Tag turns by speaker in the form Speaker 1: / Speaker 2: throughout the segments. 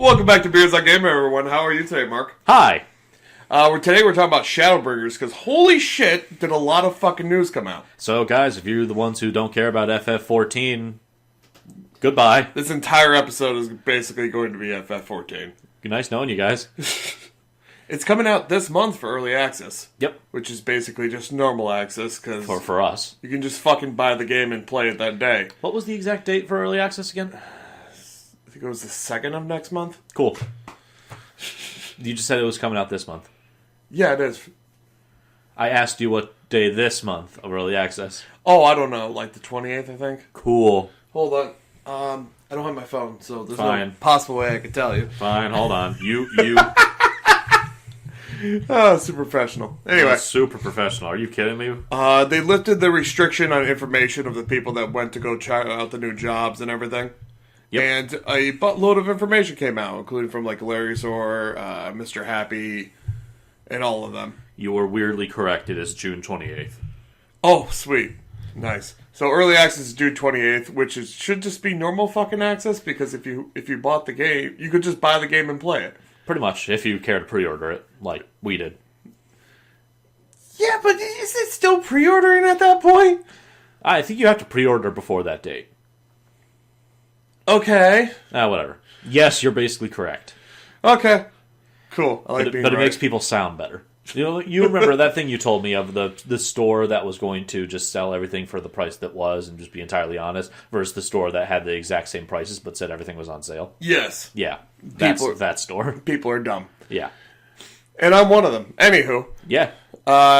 Speaker 1: Welcome back to Beers on Game, everyone. How are you today, Mark?
Speaker 2: Hi.
Speaker 1: Today we're talking about Shadowbringers, because holy shit, did a lot of fucking news come out.
Speaker 2: So, guys, if you're the ones who don't care about FF14, goodbye.
Speaker 1: This entire episode is basically going to be FF14.
Speaker 2: Nice knowing you guys.
Speaker 1: It's coming out this month for early access.
Speaker 2: Yep.
Speaker 1: Which is basically just normal access, because
Speaker 2: For us.
Speaker 1: you can just fucking buy the game and play it that day.
Speaker 2: What was the exact date for early access again?
Speaker 1: I think it was the 2nd of next month.
Speaker 2: Cool. You just said it was coming out this month.
Speaker 1: Yeah, it is.
Speaker 2: I asked you what day this month of early access.
Speaker 1: Oh, I don't know, like the 28th, I think.
Speaker 2: Cool.
Speaker 1: Hold on. I don't have my phone, so there's
Speaker 2: Fine.
Speaker 1: no possible way I could tell you.
Speaker 2: Fine, hold on. You.
Speaker 1: Oh, super professional. Anyway.
Speaker 2: Super professional. Are you kidding me?
Speaker 1: They lifted the restriction on information of the people that went to go try out the new jobs and everything.
Speaker 2: Yep.
Speaker 1: And a buttload of information came out, including from like Hilarious or Mr. Happy, and all of them.
Speaker 2: You were weirdly correct. It is June 28th.
Speaker 1: Oh, sweet. Nice. So early access is June 28th, which should just be normal fucking access, because if you bought the game, you could just buy the game and play it.
Speaker 2: Pretty much, if you care to pre-order it, like we did.
Speaker 1: Yeah, but is it still pre-ordering at that point?
Speaker 2: I think you have to pre-order before that date.
Speaker 1: Okay.
Speaker 2: Whatever. Yes, you're basically correct.
Speaker 1: Okay. Cool. I like
Speaker 2: But
Speaker 1: being
Speaker 2: it
Speaker 1: right.
Speaker 2: makes people sound better. You remember that thing you told me of the store that was going to just sell everything for the price that was and just be entirely honest, versus the store that had the exact same prices but said everything was on sale?
Speaker 1: Yes.
Speaker 2: Yeah. That's that store.
Speaker 1: People are dumb.
Speaker 2: Yeah.
Speaker 1: And I'm one of them. Anywho.
Speaker 2: Yeah.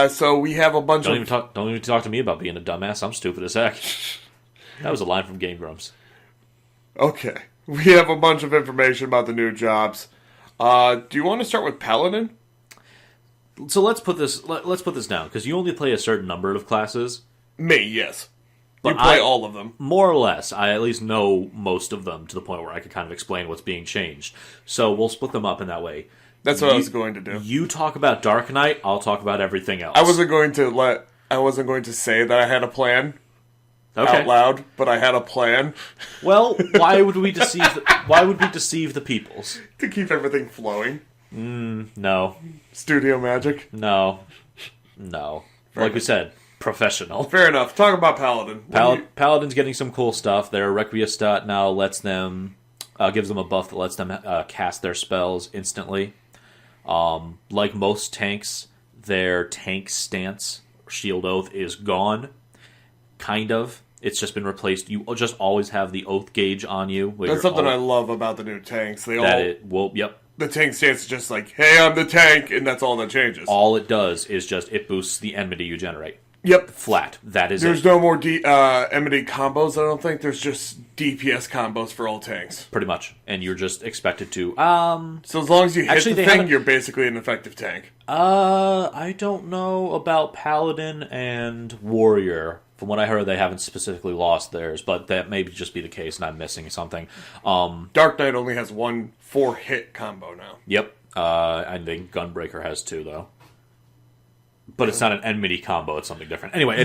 Speaker 1: So we have a bunch
Speaker 2: Don't even talk to me about being a dumbass. I'm stupid as heck. That was a line from Game Grumps.
Speaker 1: Okay. We have a bunch of information about the new jobs. Do you want to start with Paladin?
Speaker 2: So let's put this down, because you only play a certain number of classes.
Speaker 1: Me, yes.
Speaker 2: But
Speaker 1: you play all of them.
Speaker 2: More or less. I at least know most of them to the point where I could kind of explain what's being changed. So we'll split them up in that way.
Speaker 1: That's what I was going to do.
Speaker 2: You talk about Dark Knight, I'll talk about everything else.
Speaker 1: I wasn't going to say that I had a plan out loud, but I had a plan.
Speaker 2: Well, why would we deceive the peoples?
Speaker 1: To keep everything flowing.
Speaker 2: No.
Speaker 1: Studio magic.
Speaker 2: No. Like we said, professional.
Speaker 1: Fair enough. Talk about Paladin.
Speaker 2: Paladin's getting some cool stuff. Their Requiescat now lets them gives them a buff that lets them cast their spells instantly. Like most tanks, their tank stance, Shield Oath, is gone. Kind of. It's just been replaced. You just always have the Oath gauge on you.
Speaker 1: That's something I love about the new tanks.
Speaker 2: Yep.
Speaker 1: The tank stance is just like, hey, I'm the tank, and that's all that changes.
Speaker 2: All it does is just, it boosts the enmity you generate.
Speaker 1: Yep.
Speaker 2: Flat. That is
Speaker 1: There's
Speaker 2: it.
Speaker 1: no more enmity combos, I don't think. There's just DPS combos for all tanks.
Speaker 2: Pretty much. And you're just expected to...
Speaker 1: So as long as you hit the thing,
Speaker 2: haven't...
Speaker 1: you're basically an effective tank.
Speaker 2: I don't know about Paladin and Warrior. From what I heard, they haven't specifically lost theirs, but that may just be the case, and I'm missing something.
Speaker 1: Dark Knight only has one 4-hit combo now.
Speaker 2: Yep. I think Gunbreaker has 2, though. But it's not an enmity combo, it's something different. Anyway.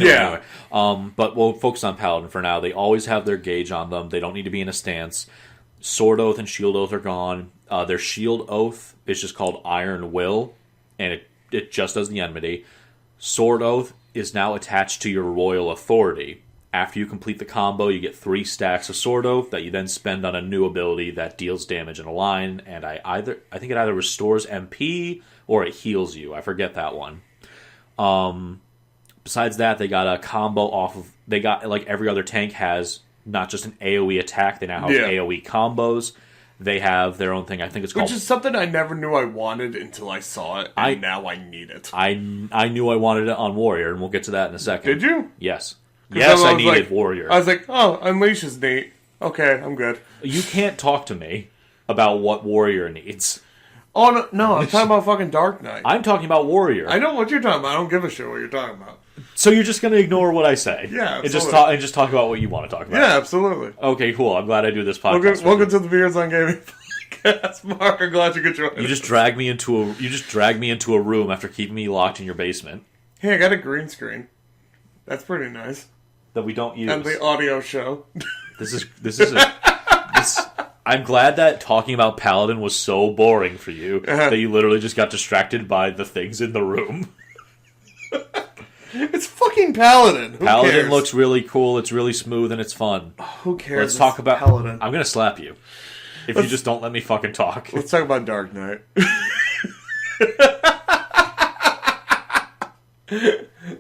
Speaker 2: But we'll focus on Paladin for now. They always have their gauge on them. They don't need to be in a stance. Sword Oath and Shield Oath are gone. Their Shield Oath is just called Iron Will, and it just does the enmity. Sword Oath is now attached to your Royal Authority. After you complete the combo, you get 3 stacks of Sword Oath that you then spend on a new ability that deals damage in a line, and I think it either restores MP or it heals you. I forget that one. Besides that, they got a combo off of... They got, like every other tank has not just an AoE attack, they now have AoE combos. They have their own thing, I think it's called...
Speaker 1: Which is something I never knew I wanted until I saw it, and now I need it.
Speaker 2: I knew I wanted it on Warrior, and we'll get to that in a second.
Speaker 1: Did you?
Speaker 2: Yes. Yes, I needed Warrior.
Speaker 1: I was like, oh, Unleash is neat. Okay, I'm good.
Speaker 2: You can't talk to me about what Warrior needs.
Speaker 1: Oh, no, I'm talking about fucking Dark Knight.
Speaker 2: I'm talking about Warrior.
Speaker 1: I know what you're talking about. I don't give a shit what you're talking about.
Speaker 2: So you're just going to ignore what I say?
Speaker 1: Yeah,
Speaker 2: absolutely. And just talk about what you want to talk about?
Speaker 1: Yeah, absolutely.
Speaker 2: Okay, cool. I'm glad I do this podcast.
Speaker 1: Welcome to the Beers on Gaming podcast, Mark. I'm glad you could join us.
Speaker 2: You just dragged me into a room after keeping me locked in your basement.
Speaker 1: Hey, I got a green screen. That's pretty nice.
Speaker 2: That we don't use.
Speaker 1: And the audio show.
Speaker 2: This is I'm glad that talking about Paladin was so boring for you that you literally just got distracted by the things in the room.
Speaker 1: It's fucking Paladin. Who
Speaker 2: Paladin
Speaker 1: cares?
Speaker 2: looks really cool. It's really smooth and it's fun.
Speaker 1: Who cares?
Speaker 2: Let's talk about
Speaker 1: Paladin.
Speaker 2: I'm gonna slap you if you just don't let me fucking talk.
Speaker 1: Let's talk about Dark Knight.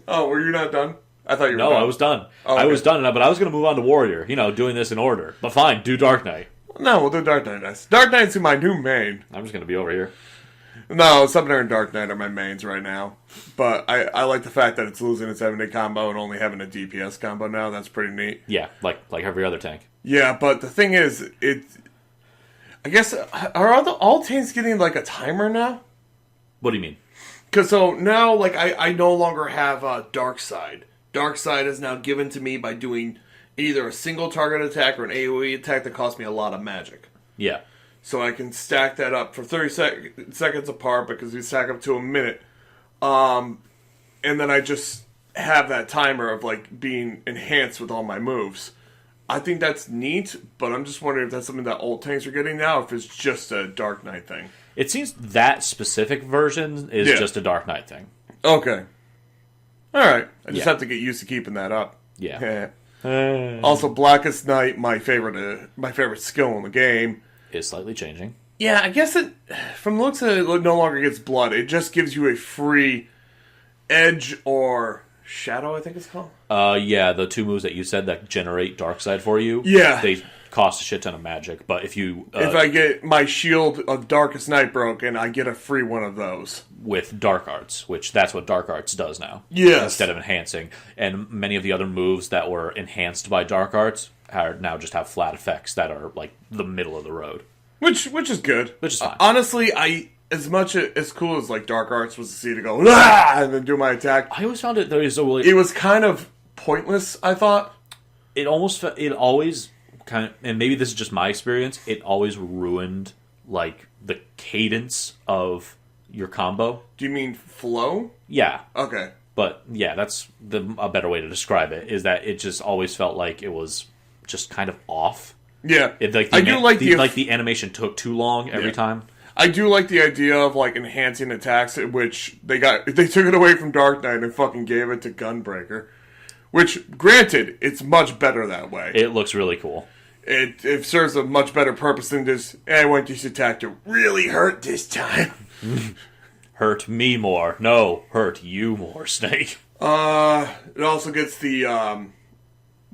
Speaker 1: Oh, were you not done? I thought you were
Speaker 2: No,
Speaker 1: done.
Speaker 2: I was done.
Speaker 1: Oh, okay.
Speaker 2: I was done, but I was gonna move on to Warrior. Doing this in order. But fine, do Dark Knight.
Speaker 1: No, we'll do Dark Knight next. Dark Knight's my new main.
Speaker 2: I'm just gonna be over here.
Speaker 1: No, Summoner and Dark Knight are my mains right now. But I like the fact that it's losing its 7-day combo and only having a DPS combo now. That's pretty neat.
Speaker 2: Yeah, like every other tank.
Speaker 1: Yeah, but the thing is, I guess, are all tanks getting like a timer now?
Speaker 2: What do you mean?
Speaker 1: Because so now, like, I no longer have Dark Side. Dark Side is now given to me by doing either a single target attack or an AoE attack that costs me a lot of magic.
Speaker 2: Yeah.
Speaker 1: So I can stack that up for 30 seconds apart because we stack up to a minute. And then I just have that timer of, like, being enhanced with all my moves. I think that's neat, but I'm just wondering if that's something that old tanks are getting now, or if it's just a Dark Knight thing.
Speaker 2: It seems that specific version is just a Dark Knight thing.
Speaker 1: Okay. Alright. I just
Speaker 2: Yeah.
Speaker 1: have to get used to keeping that up.
Speaker 2: Yeah.
Speaker 1: Also, Blackest Night, my favorite skill in the game.
Speaker 2: Is slightly changing.
Speaker 1: Yeah, I guess it, from the looks of it, no longer gets blood. It just gives you a free edge or shadow, I think it's called.
Speaker 2: Yeah, the two moves that you said that generate dark side for you.
Speaker 1: Yeah.
Speaker 2: They cost a shit ton of magic, but if you
Speaker 1: if I get my shield of Darkest Night broken, I get a free one of those.
Speaker 2: with dark arts, which that's what dark arts does now.
Speaker 1: Yes.
Speaker 2: Instead of enhancing. And many of the other moves that were enhanced by dark arts are now just have flat effects that are like the middle of the road.
Speaker 1: Which is good.
Speaker 2: Which is fine.
Speaker 1: Honestly, as much as cool as like Dark Arts was to see to go "Ah!" and then do my attack,
Speaker 2: I always found it there is a really
Speaker 1: it was kind of pointless, I thought.
Speaker 2: it always kind of, and maybe this is just my experience, it always ruined like the cadence of your combo.
Speaker 1: Do you mean flow?
Speaker 2: Yeah.
Speaker 1: Okay.
Speaker 2: But yeah, that's a better way to describe it, is that it just always felt like it was just kind of off.
Speaker 1: Yeah.
Speaker 2: I do like the animation took too long every time.
Speaker 1: I do like the idea of like enhancing attacks, which they took it away from Dark Knight and fucking gave it to Gunbreaker. Which, granted, it's much better that way.
Speaker 2: It looks really cool.
Speaker 1: It serves a much better purpose than just, I want this attack to really hurt this time.
Speaker 2: Hurt me more. No, hurt you more, Snake.
Speaker 1: It also gets the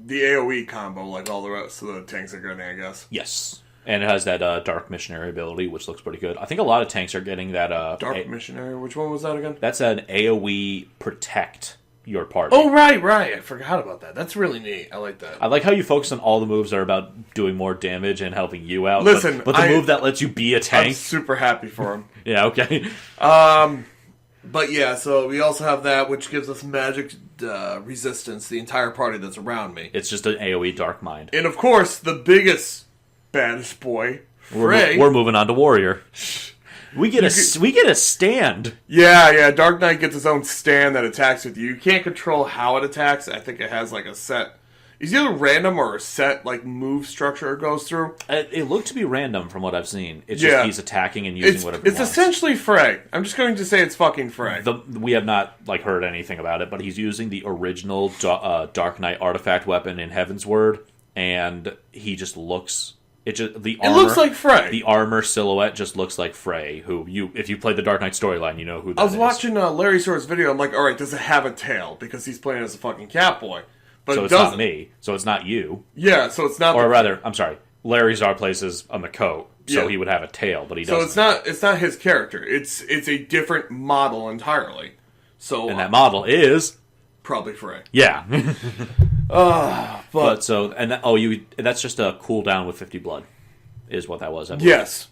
Speaker 1: AoE combo like all the rest of the tanks are getting, I guess.
Speaker 2: Yes. And it has that Dark Missionary ability, which looks pretty good. I think a lot of tanks are getting that...
Speaker 1: Dark Missionary? Which one was that again?
Speaker 2: That's an AoE protect your party.
Speaker 1: Oh, right. I forgot about that. That's really neat. I like that.
Speaker 2: I like how you focus on all the moves that are about doing more damage and helping you out.
Speaker 1: Listen,
Speaker 2: but the move that lets you be a tank...
Speaker 1: I'm super happy for him.
Speaker 2: Yeah, okay.
Speaker 1: But yeah, so we also have that, which gives us magic resistance, the entire party that's around me.
Speaker 2: It's just an AoE Dark Mind.
Speaker 1: And of course, the biggest, baddest boy, Frey.
Speaker 2: We're moving on to Warrior. We get a stand.
Speaker 1: Yeah, Dark Knight gets his own stand that attacks with you. You can't control how it attacks. I think it has like a set... It's either random or a set like move structure it goes through.
Speaker 2: It looked to be random from what I've seen. It's just he's attacking and using whatever he
Speaker 1: It's
Speaker 2: wants.
Speaker 1: essentially Frey. I'm just going to say it's fucking Frey.
Speaker 2: We have not like heard anything about it, but he's using the original Dark Knight artifact weapon in Heaven's Word, and he just looks... It
Speaker 1: looks like Frey.
Speaker 2: The armor silhouette just looks like Frey, who if you played the Dark Knight storyline, you know who that is.
Speaker 1: I was watching Larry Sword's video. I'm like, all right, does it have a tail? Because he's playing as a fucking Catboy. But
Speaker 2: so it's not me. So it's not you.
Speaker 1: Yeah, so it's not...
Speaker 2: Or rather, I'm sorry, Larry Czar plays as a Makote, so he would have a tail, but he doesn't.
Speaker 1: So it's not his character. It's a different model entirely. So
Speaker 2: and that model is...
Speaker 1: Probably Frey.
Speaker 2: Yeah.
Speaker 1: But
Speaker 2: so... And that's just a cooldown with 50 blood, is what that was, I believe.
Speaker 1: Yes.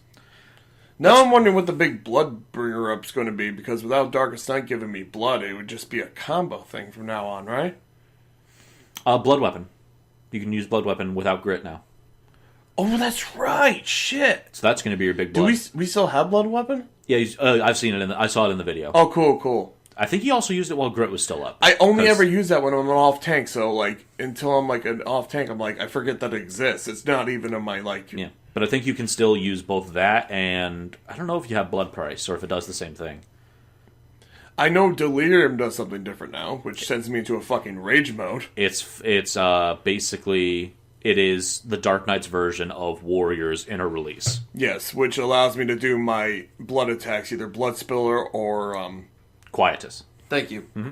Speaker 1: Now I'm wondering what the big blood bringer up's going to be, because without Darkest Night giving me blood, it would just be a combo thing from now on, right?
Speaker 2: Blood weapon. You can use blood weapon without grit now.
Speaker 1: Oh, that's right. Shit.
Speaker 2: So that's going to be your big blood.
Speaker 1: Do we still have blood weapon?
Speaker 2: Yeah, I've seen it. I saw it in the video.
Speaker 1: Oh, cool.
Speaker 2: I think he also used it while grit was still up.
Speaker 1: I only ever use that when I'm an off tank. So like until I'm like an off tank, I'm like I forget that it exists. It's not even in my like
Speaker 2: But I think you can still use both that and I don't know if you have Blood Price or if it does the same thing.
Speaker 1: I know Delirium does something different now, which sends me into a fucking rage mode.
Speaker 2: It's basically it is the Dark Knight's version of Warrior's inner release.
Speaker 1: Yes, which allows me to do my blood attacks, either Blood Spiller or
Speaker 2: Quietus.
Speaker 1: Thank you. Mm-hmm.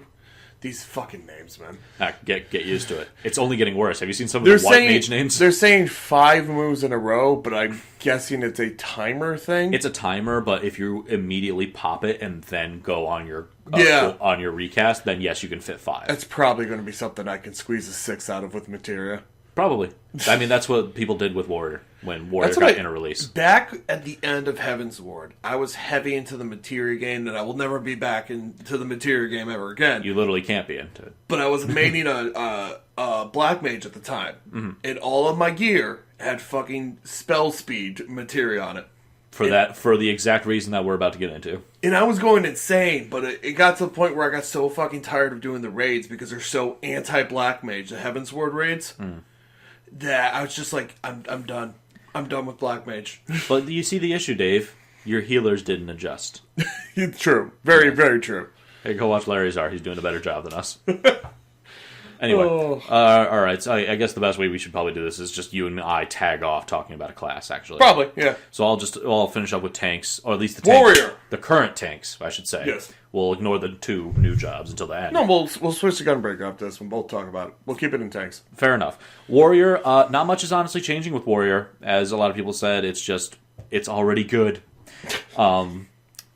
Speaker 1: These fucking names, man.
Speaker 2: Get used to it. It's only getting worse. Have you seen some of the White Mage names?
Speaker 1: They're saying 5 moves in a row, but I'm guessing it's a timer thing.
Speaker 2: It's a timer, but if you immediately pop it and then go on your on your recast, then yes, you can fit 5.
Speaker 1: That's probably going to be something I can squeeze a 6 out of with Materia.
Speaker 2: Probably. I mean, that's what people did with Warrior when Warrior got inner release.
Speaker 1: Back at the end of Heaven's Ward, I was heavy into the Materia game, and I will never be back into the Materia game ever again.
Speaker 2: You literally can't be into it.
Speaker 1: But I was maining a Black Mage at the time, and all of my gear had fucking spell speed Materia on it.
Speaker 2: For the exact reason that we're about to get into.
Speaker 1: And I was going insane, but it got to the point where I got so fucking tired of doing the raids because they're so anti-Black Mage, the Heaven's Ward raids. That I was just like, I'm done. I'm done with Black Mage.
Speaker 2: But you see the issue, Dave. Your healers didn't adjust.
Speaker 1: True. Very, very true.
Speaker 2: Hey, go watch Larry Czar. He's doing a better job than us. Anyway. All right. So I guess the best way we should probably do this is just you and I tag off talking about a class, actually.
Speaker 1: Probably, yeah.
Speaker 2: So I'll finish up with tanks, or at least the tanks.
Speaker 1: Warrior!
Speaker 2: The current tanks, I should say.
Speaker 1: Yes.
Speaker 2: We'll ignore the 2 new jobs until the end.
Speaker 1: No, we'll switch to Gunbreaker after this and both talk about it. We'll keep it in tanks.
Speaker 2: Fair enough. Warrior, not much is honestly changing with Warrior. As a lot of people said, it's already good.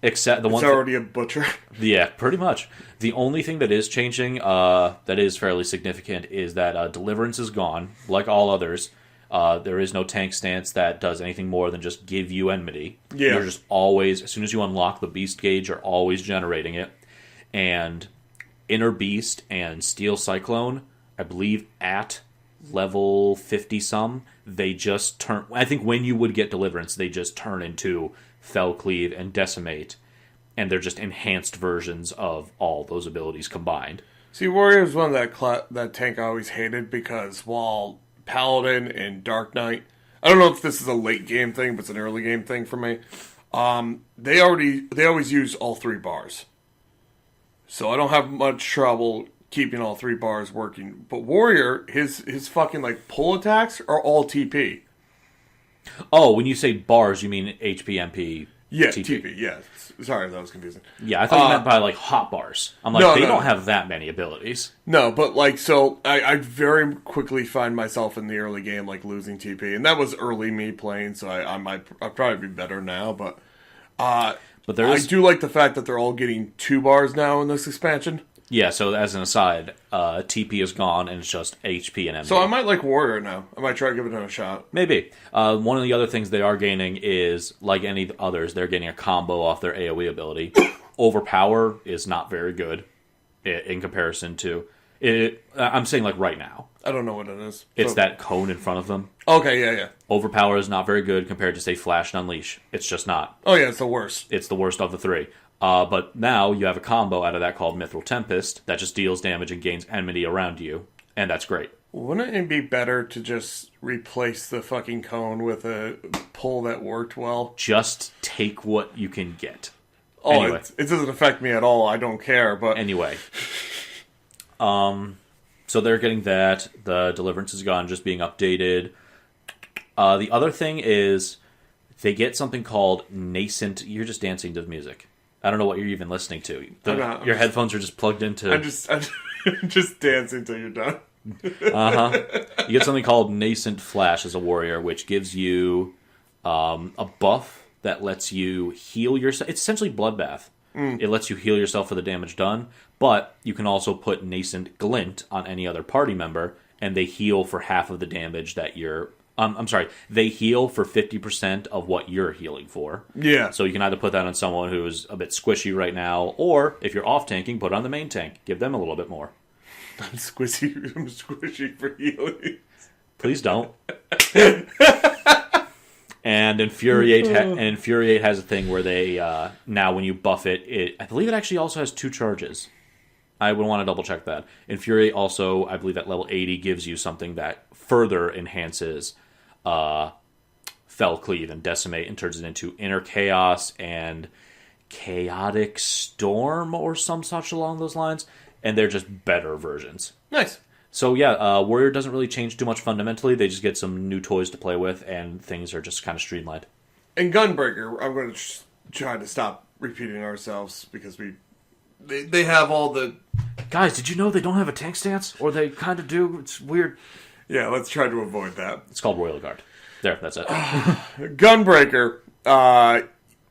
Speaker 2: Except the one.
Speaker 1: It's already a butcher.
Speaker 2: Yeah, pretty much. The only thing that is changing, that is fairly significant, is that Deliverance is gone. Like all others, there is no tank stance that does anything more than just give you enmity.
Speaker 1: Yeah.
Speaker 2: You're just always, as soon as you unlock the Beast gauge, you're always generating it. And Inner Beast and Steel Cyclone, I believe at level 50-some, they just turn... I think when you would get Deliverance, they just turn into Fell Cleave and Decimate, and they're just enhanced versions of all those abilities combined.
Speaker 1: See, Warrior is one of that tank I always hated, because while Paladin and Dark Knight... I don't know if this is a late game thing, but it's an early game thing for me. They always use all 3 bars. So I don't have much trouble keeping all 3 bars working. But Warrior, his fucking like pull attacks are all TP.
Speaker 2: Oh, when you say bars, you mean HP, MP,
Speaker 1: yeah,
Speaker 2: TP.
Speaker 1: TP, yeah. Sorry, that was confusing.
Speaker 2: Yeah, I thought you meant by like hot bars. I'm like, they don't have that many abilities.
Speaker 1: No, but like, so I very quickly find myself in the early game like losing TP. And that was early me playing, so I'll probably be better now, but I do like the fact that they're all getting 2 bars now in this expansion.
Speaker 2: Yeah, so as an aside, TP is gone and it's just HP and MP.
Speaker 1: So I might like Warrior now. I might try to give it a shot.
Speaker 2: Maybe. One of the other things they are gaining is, like any others, they're getting a combo off their AoE ability. Overpower is not very good in comparison to... I'm saying like right now.
Speaker 1: I don't know what it is.
Speaker 2: It's that cone in front of them.
Speaker 1: Okay, yeah.
Speaker 2: Overpower is not very good compared to, say, Flash and Unleash. It's just not.
Speaker 1: Oh yeah, it's the worst.
Speaker 2: It's the worst of the 3. But now you have a combo out of that called Mithril Tempest that just deals damage and gains enmity around you, and that's great.
Speaker 1: Wouldn't it be better to just replace the fucking cone with a pull that worked well?
Speaker 2: Just take what you can get.
Speaker 1: Oh,
Speaker 2: anyway.
Speaker 1: It doesn't affect me at all. I don't care, but...
Speaker 2: Anyway. So they're getting that. The Deliverance is gone, just being updated. The other thing is they get something called Nascent... You're just dancing to the music. I don't know what you're even listening to. Your headphones are just plugged into...
Speaker 1: I'm just dancing till you're done.
Speaker 2: You get something called Nascent Flash as a warrior, which gives you a buff that lets you heal yourself. It's essentially Bloodbath. It lets you heal yourself for the damage done, but you can also put Nascent Glint on any other party member, and they heal for half of the damage that you're... I'm sorry, they heal for 50% of what you're healing for.
Speaker 1: Yeah.
Speaker 2: So you can either put that on someone who's a bit squishy right now, or if you're off-tanking, put it on the main tank. Give them a little bit more.
Speaker 1: I'm squishy for healing.
Speaker 2: Please don't. And Infuriate has a thing where they, now when you buff it, I believe it actually also has 2 charges. I would want to double check that. Infuriate also, I believe at level 80, gives you something that further enhances Fell Cleave and Decimate and turns it into Inner Chaos and Chaotic Storm or some such along those lines. And they're just better versions.
Speaker 1: Nice.
Speaker 2: So yeah, Warrior doesn't really change too much fundamentally. They just get some new toys to play with, and things are just kind of streamlined.
Speaker 1: In Gunbreaker, I'm going to try to stop repeating ourselves because they have all the...
Speaker 2: Guys, did you know they don't have a tank stance? Or they kind of do? It's weird.
Speaker 1: Yeah, let's try to avoid that.
Speaker 2: It's called Royal Guard. There, that's it.
Speaker 1: Gunbreaker,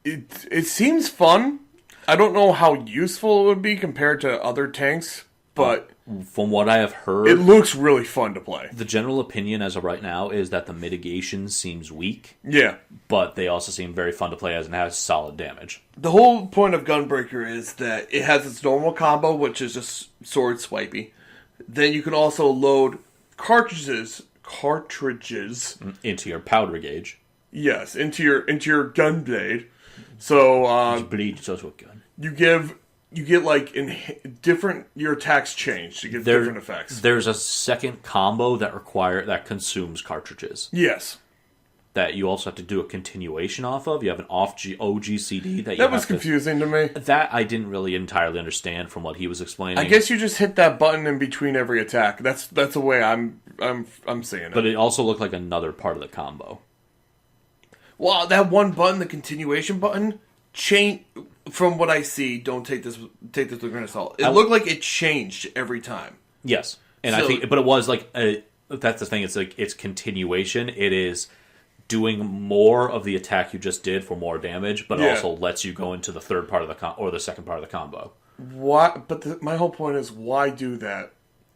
Speaker 1: it seems fun. I don't know how useful it would be compared to other tanks, but...
Speaker 2: From what I have heard...
Speaker 1: It looks really fun to play.
Speaker 2: The general opinion as of right now is that the mitigation seems weak.
Speaker 1: Yeah.
Speaker 2: But they also seem very fun to play as and has solid damage.
Speaker 1: The whole point of Gunbreaker is that it has its normal combo, which is just sword swipey. Then you can also load cartridges
Speaker 2: into your powder gauge.
Speaker 1: Yes, into your gun blade. So
Speaker 2: Bleed is also a gun.
Speaker 1: you get like your attacks change to get different effects.
Speaker 2: There's a second combo that consumes cartridges.
Speaker 1: Yes.
Speaker 2: That you also have to do a continuation off of. You have an OGCD
Speaker 1: that was confusing to me.
Speaker 2: That I didn't really entirely understand from what he was explaining.
Speaker 1: I guess you just hit that button in between every attack. That's the way I'm seeing it.
Speaker 2: But it also looked like another part of the combo.
Speaker 1: Well, that one button, the continuation button, change from what I see. Don't take this with a grain of salt. It looked like it changed every time.
Speaker 2: Yes, and I think, but it was like that's the thing. It's like it's continuation. It is doing more of the attack you just did for more damage, but also lets you go into the third part of the second part of the combo.
Speaker 1: Why? But my whole point is, why do that?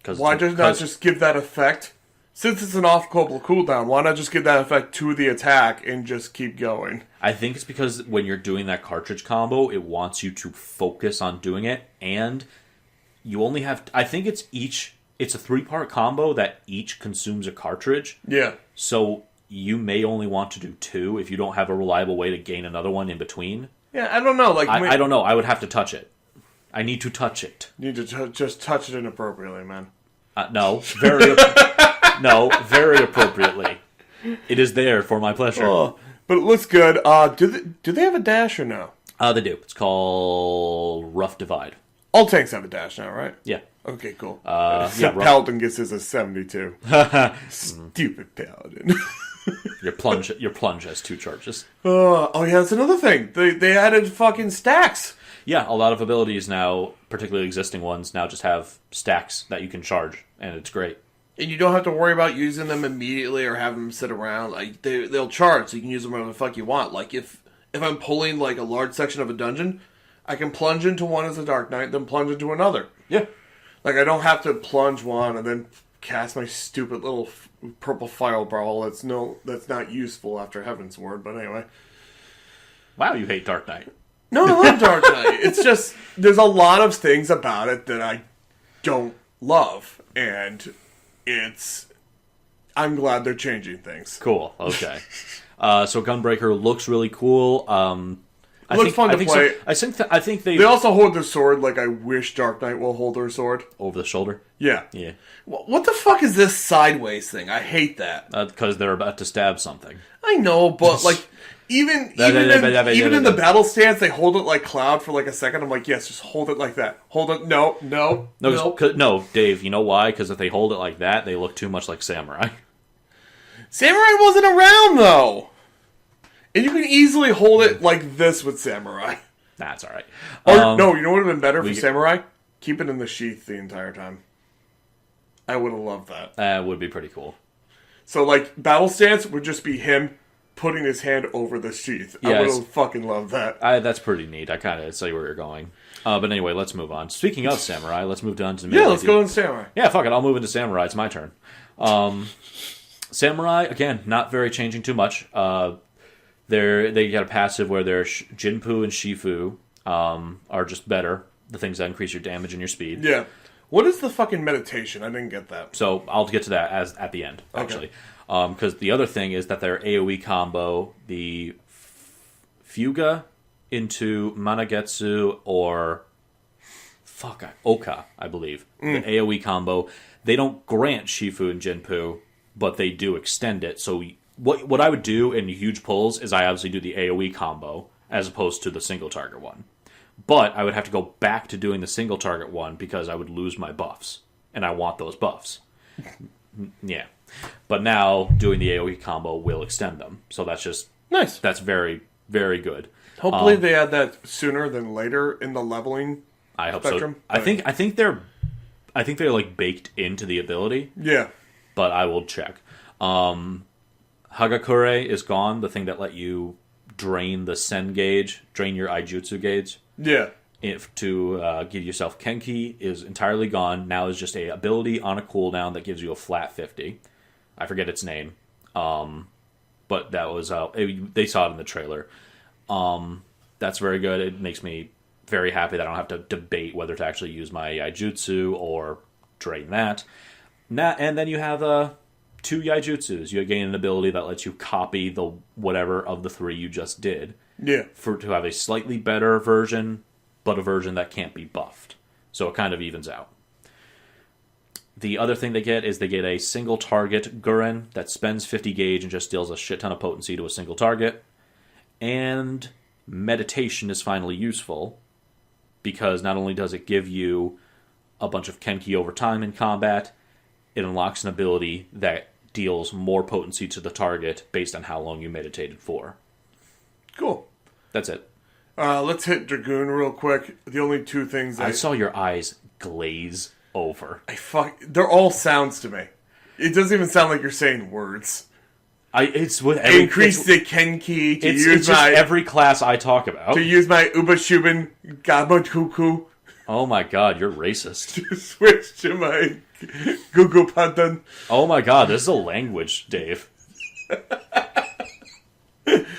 Speaker 1: Why not just give that effect? Since it's an off-global cooldown, why not just give that effect to the attack and just keep going?
Speaker 2: I think it's because when you're doing that cartridge combo, it wants you to focus on doing it, and you only have... I think it's a 3-part combo that each consumes a cartridge.
Speaker 1: Yeah.
Speaker 2: So you may only want to do 2 if you don't have a reliable way to gain another one in between.
Speaker 1: Yeah, I don't know.
Speaker 2: I don't know. I would have to touch it. I need to touch it.
Speaker 1: You need to just touch it inappropriately, man.
Speaker 2: No, very appropriately. It is there for my pleasure.
Speaker 1: But it looks good. Do they have a dash or no?
Speaker 2: They do. It's called Rough Divide.
Speaker 1: All tanks have a dash now, right?
Speaker 2: Yeah.
Speaker 1: Okay, cool.
Speaker 2: Paladin
Speaker 1: gets his as 72. Stupid Paladin.
Speaker 2: Your plunge has 2 charges.
Speaker 1: Oh yeah, that's another thing. They added fucking stacks.
Speaker 2: Yeah, a lot of abilities now, particularly existing ones, now just have stacks that you can charge, and it's great.
Speaker 1: And you don't have to worry about using them immediately or having them sit around. Like they'll charge, so you can use them whenever the fuck you want. Like if I'm pulling like a large section of a dungeon, I can plunge into one as a Dark Knight, then plunge into another.
Speaker 2: Yeah.
Speaker 1: Like I don't have to plunge one and then cast my stupid little purple fireball that's not useful after Heaven's Word. But anyway.
Speaker 2: Wow, you hate Dark Knight.
Speaker 1: No, I love Dark Knight. It's just there's a lot of things about it that I don't love, and I'm glad they're changing things.
Speaker 2: Cool. Okay. So Gunbreaker looks really cool.
Speaker 1: It looks fun to play.
Speaker 2: I think they
Speaker 1: also hold their sword like I wish Dark Knight will hold their sword.
Speaker 2: Over the shoulder?
Speaker 1: Yeah.
Speaker 2: Yeah.
Speaker 1: What the fuck is this sideways thing? I hate that.
Speaker 2: Because they're about to stab something.
Speaker 1: I know, but like even in the battle stance, they hold it like Cloud for like a second. I'm like, yes, just hold it like that. Hold it. No,
Speaker 2: Dave. You know why? Because if they hold it like that, they look too much like Samurai.
Speaker 1: Samurai wasn't around though. And you can easily hold it like this with Samurai.
Speaker 2: That's all right.
Speaker 1: Or, no, you know what would have been better for Samurai? Keep it in the sheath the entire time. I would have loved that.
Speaker 2: That would be pretty cool.
Speaker 1: So, like, battle stance would just be him putting his hand over the sheath. Yeah, I would have fucking loved that.
Speaker 2: That's pretty neat. I kind of see where you're going. But anyway, let's move on. Speaking of Samurai, let's move down to the
Speaker 1: let's go into Samurai.
Speaker 2: Yeah, fuck it. I'll move into Samurai. It's my turn. Samurai, again, not very changing too much. They got a passive where their Jinpu and Shifu are just better. The things that increase your damage and your speed.
Speaker 1: Yeah. What is the fucking meditation? I didn't get that.
Speaker 2: So I'll get to that at the end, actually. Because the other thing is that their AoE combo, the Fuga into Managetsu or Oka, I believe. The AoE combo, they don't grant Shifu and Jinpu, but they do extend it. So what I would do in huge pulls is I obviously do the AoE combo as opposed to the single target one. But I would have to go back to doing the single target one because I would lose my buffs. And I want those buffs. Yeah. But now doing the AoE combo will extend them. So that's just...
Speaker 1: Nice.
Speaker 2: That's very, very good.
Speaker 1: Hopefully they add that sooner than later in the leveling
Speaker 2: I hope
Speaker 1: spectrum.
Speaker 2: so. I think they're like baked into the ability.
Speaker 1: Yeah.
Speaker 2: But I will check. Hagakure is gone, the thing that let you drain the Sen gauge, drain your Aijutsu gauge.
Speaker 1: Yeah.
Speaker 2: To give yourself Kenki is entirely gone. Now is just a ability on a cooldown that gives you a flat 50. I forget its name. But that was they saw it in the trailer. That's very good. It makes me very happy that I don't have to debate whether to actually use my Yaijutsu or drain that. And then you have 2 Yaijutsus. You gain an ability that lets you copy the whatever of the 3 you just did.
Speaker 1: Yeah.
Speaker 2: To have a slightly better version, but a version that can't be buffed. So it kind of evens out. The other thing they get is they get a single target Gurren that spends 50 gauge and just deals a shit ton of potency to a single target. And meditation is finally useful because not only does it give you a bunch of Kenki over time in combat, it unlocks an ability that deals more potency to the target based on how long you meditated for.
Speaker 1: Cool.
Speaker 2: That's it.
Speaker 1: Let's hit Dragoon real quick. The only 2 things
Speaker 2: I saw your eyes glaze over.
Speaker 1: They're all sounds to me. It doesn't even sound like you're saying words.
Speaker 2: It's with
Speaker 1: increase the Kenki to use
Speaker 2: it's just every class I talk about.
Speaker 1: To use my Ubashubin Gabakuku.
Speaker 2: Oh my god, you're racist.
Speaker 1: To switch to my Google Pantan.
Speaker 2: Oh my god, this is a language, Dave.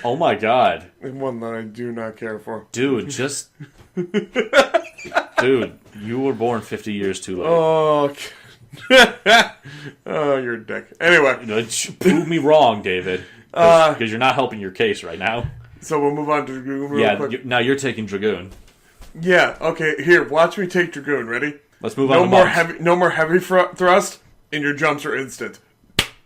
Speaker 2: Oh my god.
Speaker 1: One that I do not care for.
Speaker 2: Dude, just... Dude, you were born 50 years too late.
Speaker 1: Oh, oh, you're a dick. Anyway.
Speaker 2: Prove me wrong, David. Because you're not helping your case right now.
Speaker 1: So we'll move on to Dragoon real quick.
Speaker 2: Now you're taking Dragoon.
Speaker 1: Yeah, okay. Here, watch me take Dragoon. Ready?
Speaker 2: Let's move on to
Speaker 1: No more heavy thrust, and your jumps are instant.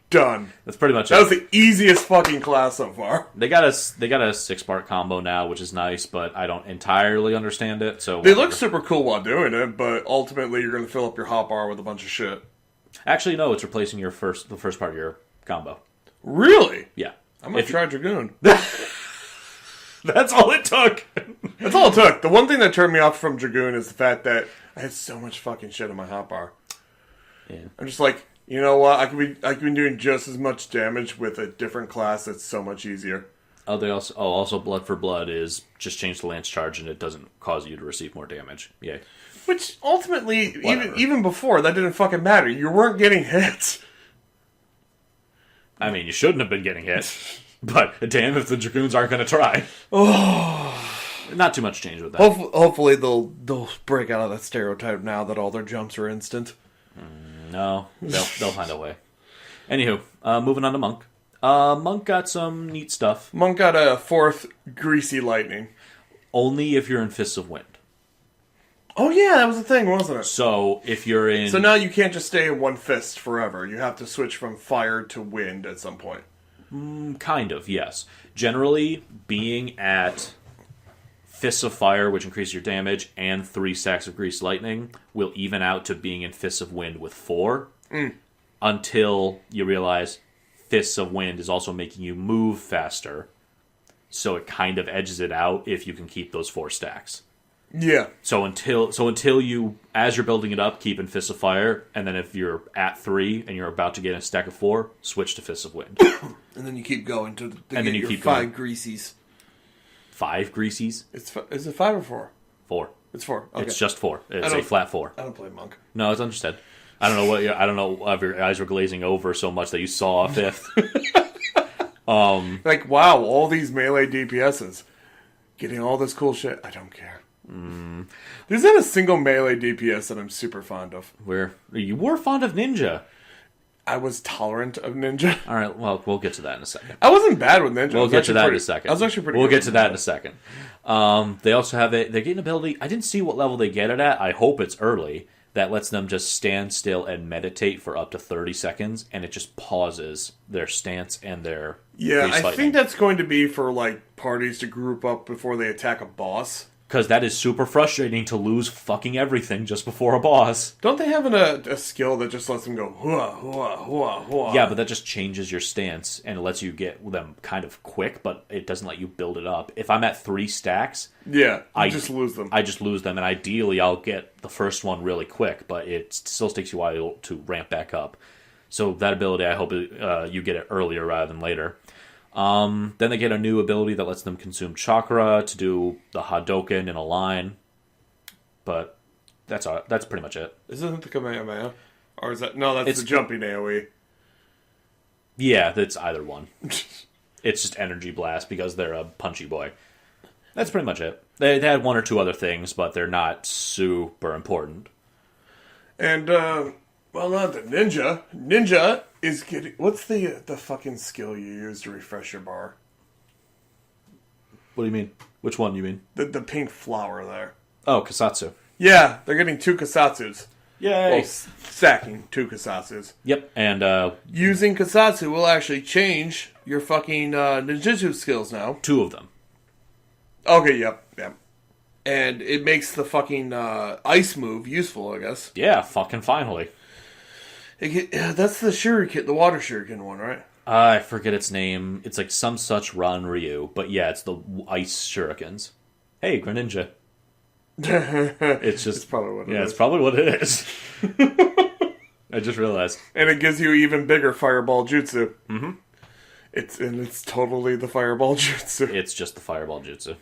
Speaker 1: Done.
Speaker 2: That's pretty much it.
Speaker 1: That was the easiest fucking class so far.
Speaker 2: They got a 6-part combo now, which is nice, but I don't entirely understand it. So
Speaker 1: they look super cool while doing it, but ultimately you're going to fill up your hotbar with a bunch of shit.
Speaker 2: Actually, no, it's replacing the first part of your combo.
Speaker 1: Really?
Speaker 2: Yeah.
Speaker 1: I'm going to try Dragoon.
Speaker 2: That's all it took.
Speaker 1: That's all it took. The one thing that turned me off from Dragoon is the fact that I had so much fucking shit in my hotbar.
Speaker 2: Yeah.
Speaker 1: I'm just like, you know what? I could be doing just as much damage with a different class that's so much easier.
Speaker 2: Also Blood for Blood is just change the lance charge and it doesn't cause you to receive more damage. Yay.
Speaker 1: Which ultimately, even before, that didn't fucking matter. You weren't getting hit.
Speaker 2: I mean, you shouldn't have been getting hit. But damn if the Dragoons aren't going to try.
Speaker 1: Oh.
Speaker 2: Not too much change with that.
Speaker 1: Hopefully they'll break out of that stereotype now that all their jumps are instant.
Speaker 2: No, they'll find a way. Anywho, moving on to Monk. Monk got some neat stuff.
Speaker 1: Monk got a 4th Greasy Lightning.
Speaker 2: Only if you're in Fists of Wind.
Speaker 1: Oh yeah, that was the thing, wasn't it?
Speaker 2: So if you're in...
Speaker 1: So now you can't just stay in one fist forever. You have to switch from fire to wind at some point.
Speaker 2: Kind of, yes. Generally, being at Fists of Fire, which increases your damage, and 3 stacks of Greased Lightning, will even out to being in Fists of Wind with 4. Until you realize Fists of Wind is also making you move faster. So it kind of edges it out if you can keep those 4 stacks.
Speaker 1: Yeah.
Speaker 2: So until you, as you're building it up, keep in Fists of Fire, and then if you're at 3 and you're about to get a stack of 4, switch to Fists of Wind.
Speaker 1: And then you keep going to
Speaker 2: and then you keep
Speaker 1: 5 Greasies.
Speaker 2: 5 Greasies?
Speaker 1: Is it 5 or 4?
Speaker 2: 4.
Speaker 1: It's 4. Okay.
Speaker 2: It's just 4. It's a flat 4.
Speaker 1: I don't play Monk.
Speaker 2: No, it's understood. I don't know if your eyes were glazing over so much that you saw a 5th.
Speaker 1: Like, wow, all these melee DPSs getting all this cool shit. I don't care. There's not a single melee DPS that I'm super fond of.
Speaker 2: You were fond of Ninja.
Speaker 1: I was tolerant of Ninja.
Speaker 2: All right, well, we'll get to that in a second.
Speaker 1: I wasn't bad with Ninja.
Speaker 2: We'll get to that in a second.
Speaker 1: I was actually pretty
Speaker 2: We'll
Speaker 1: good
Speaker 2: get to that in a second. They also have they get an ability. I didn't see what level they get it at. I hope it's early. that lets them just stand still and meditate for up to 30 seconds, and it just pauses their stance and their
Speaker 1: Yeah,
Speaker 2: grease
Speaker 1: I
Speaker 2: lightning.
Speaker 1: think that's going to be for, like, parties to group up before they attack a boss.
Speaker 2: Because that is super frustrating to lose fucking everything just before a boss.
Speaker 1: Don't they have a skill that just lets them go, hua, hua, hua, hua?
Speaker 2: Yeah, but that just changes your stance, and it lets you get them kind of quick, but it doesn't let you build it up. If I'm at 3 stacks...
Speaker 1: Yeah, you just lose them.
Speaker 2: I just lose them, and ideally I'll get the first one really quick, but it still takes you a while to ramp back up. So that ability, I hope you get it earlier rather than later. Then they get a new ability that lets them consume chakra to do the Hadoken in a line. But that's pretty much it.
Speaker 1: Isn't it the Kamehameha? Or is that... No, that's the jumping AoE.
Speaker 2: Yeah, that's either one. It's just Energy Blast because they're a punchy boy. That's pretty much it. They had 1 or 2 other things, but they're not super important.
Speaker 1: And, well, not the ninja. Ninja is getting... What's the fucking skill you use to refresh your bar?
Speaker 2: What do you mean? Which one do you mean?
Speaker 1: The pink flower there.
Speaker 2: Oh, Kasatsu.
Speaker 1: Yeah, they're getting 2 Kasatsus.
Speaker 2: Yay!
Speaker 1: Well, stacking 2 Kasatsus.
Speaker 2: Yep, and...
Speaker 1: Using Kasatsu will actually change your fucking ninjutsu skills now.
Speaker 2: 2 of them.
Speaker 1: Okay, yep. And it makes the fucking ice move useful, I guess.
Speaker 2: Yeah, fucking finally.
Speaker 1: That's the shuriken, the water shuriken one, right?
Speaker 2: I forget its name. It's like some such Ran Ryu, but yeah, it's the ice shurikens. Hey, Greninja. It's just...
Speaker 1: It's probably what it is.
Speaker 2: Yeah, it's probably what it is. I just realized.
Speaker 1: And it gives you even bigger fireball jutsu. Mm-hmm. It's totally the fireball jutsu.
Speaker 2: It's just the fireball jutsu.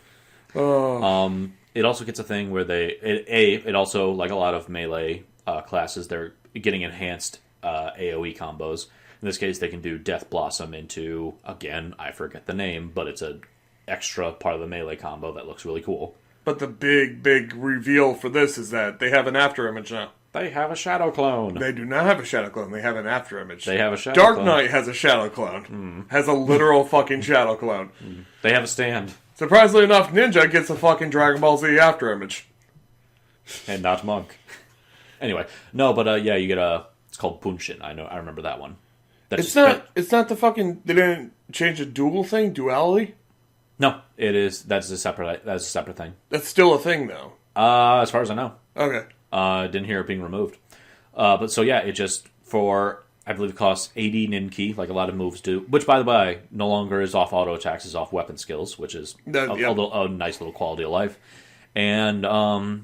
Speaker 1: Oh.
Speaker 2: It also gets a thing where it also, like a lot of melee classes, they're getting enhanced AoE combos. In this case, they can do Death Blossom into, again, I forget the name, but it's an extra part of the melee combo that looks really cool.
Speaker 1: But the big reveal for this is that they have an after image now.
Speaker 2: They have a shadow clone.
Speaker 1: They do not have a shadow clone. They have an after image.
Speaker 2: They have a shadow
Speaker 1: Dark
Speaker 2: clone.
Speaker 1: Knight has a shadow clone. Has a literal fucking shadow clone.
Speaker 2: They have a stand.
Speaker 1: Surprisingly enough, Ninja gets a fucking Dragon Ball Z after image.
Speaker 2: And not Monk. Anyway, no, but yeah, you get it's called Punshin. I remember that one.
Speaker 1: It's not the fucking... They didn't change the dual thing? Duality?
Speaker 2: No, it is. That's a separate thing.
Speaker 1: That's still a thing, though.
Speaker 2: As far as I know.
Speaker 1: Okay.
Speaker 2: Didn't hear it being removed. But so yeah, it just I believe it costs 80 Ninki, like a lot of moves do. Which, by the way, no longer is off auto attacks, is off weapon skills, which is a nice little quality of life. And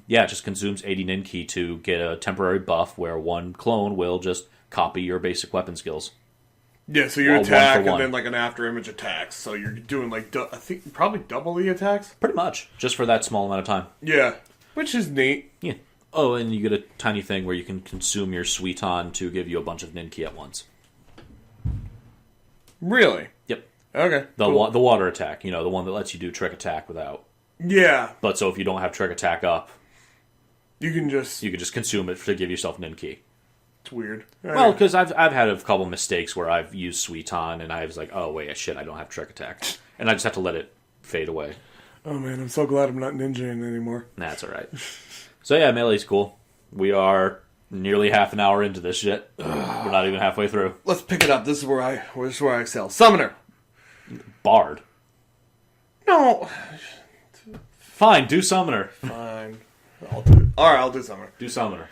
Speaker 2: yeah, it just consumes 80 Ninki to get a temporary buff where one clone will just copy your basic weapon skills.
Speaker 1: Yeah, so you attack and then like an after image attacks. So you're doing like, I think probably double the attacks?
Speaker 2: Pretty much. Just for that small amount of time.
Speaker 1: Yeah, which is neat.
Speaker 2: Yeah. Oh, and you get a tiny thing where you can consume your Suiton to give you a bunch of Ninki at once.
Speaker 1: Really?
Speaker 2: Yep.
Speaker 1: Okay.
Speaker 2: The water attack, the one that lets you do trick attack without.
Speaker 1: Yeah.
Speaker 2: But so if you don't have trick attack up,
Speaker 1: you can just
Speaker 2: consume it to give yourself Ninki.
Speaker 1: It's weird.
Speaker 2: Well, because I've had a couple mistakes where I've used Suiton and I was like, oh wait, shit, I don't have trick attack, and I just have to let it fade away.
Speaker 1: Oh man, I'm so glad I'm not ninjaing anymore.
Speaker 2: That's all right. So yeah, melee's cool. We are nearly half an hour into this shit. We're not even halfway through.
Speaker 1: Let's pick it up. This is where I excel. Summoner.
Speaker 2: Bard.
Speaker 1: No.
Speaker 2: Fine, do Summoner.
Speaker 1: Fine. I'll do it. All right, I'll do Summoner.
Speaker 2: Do Summoner.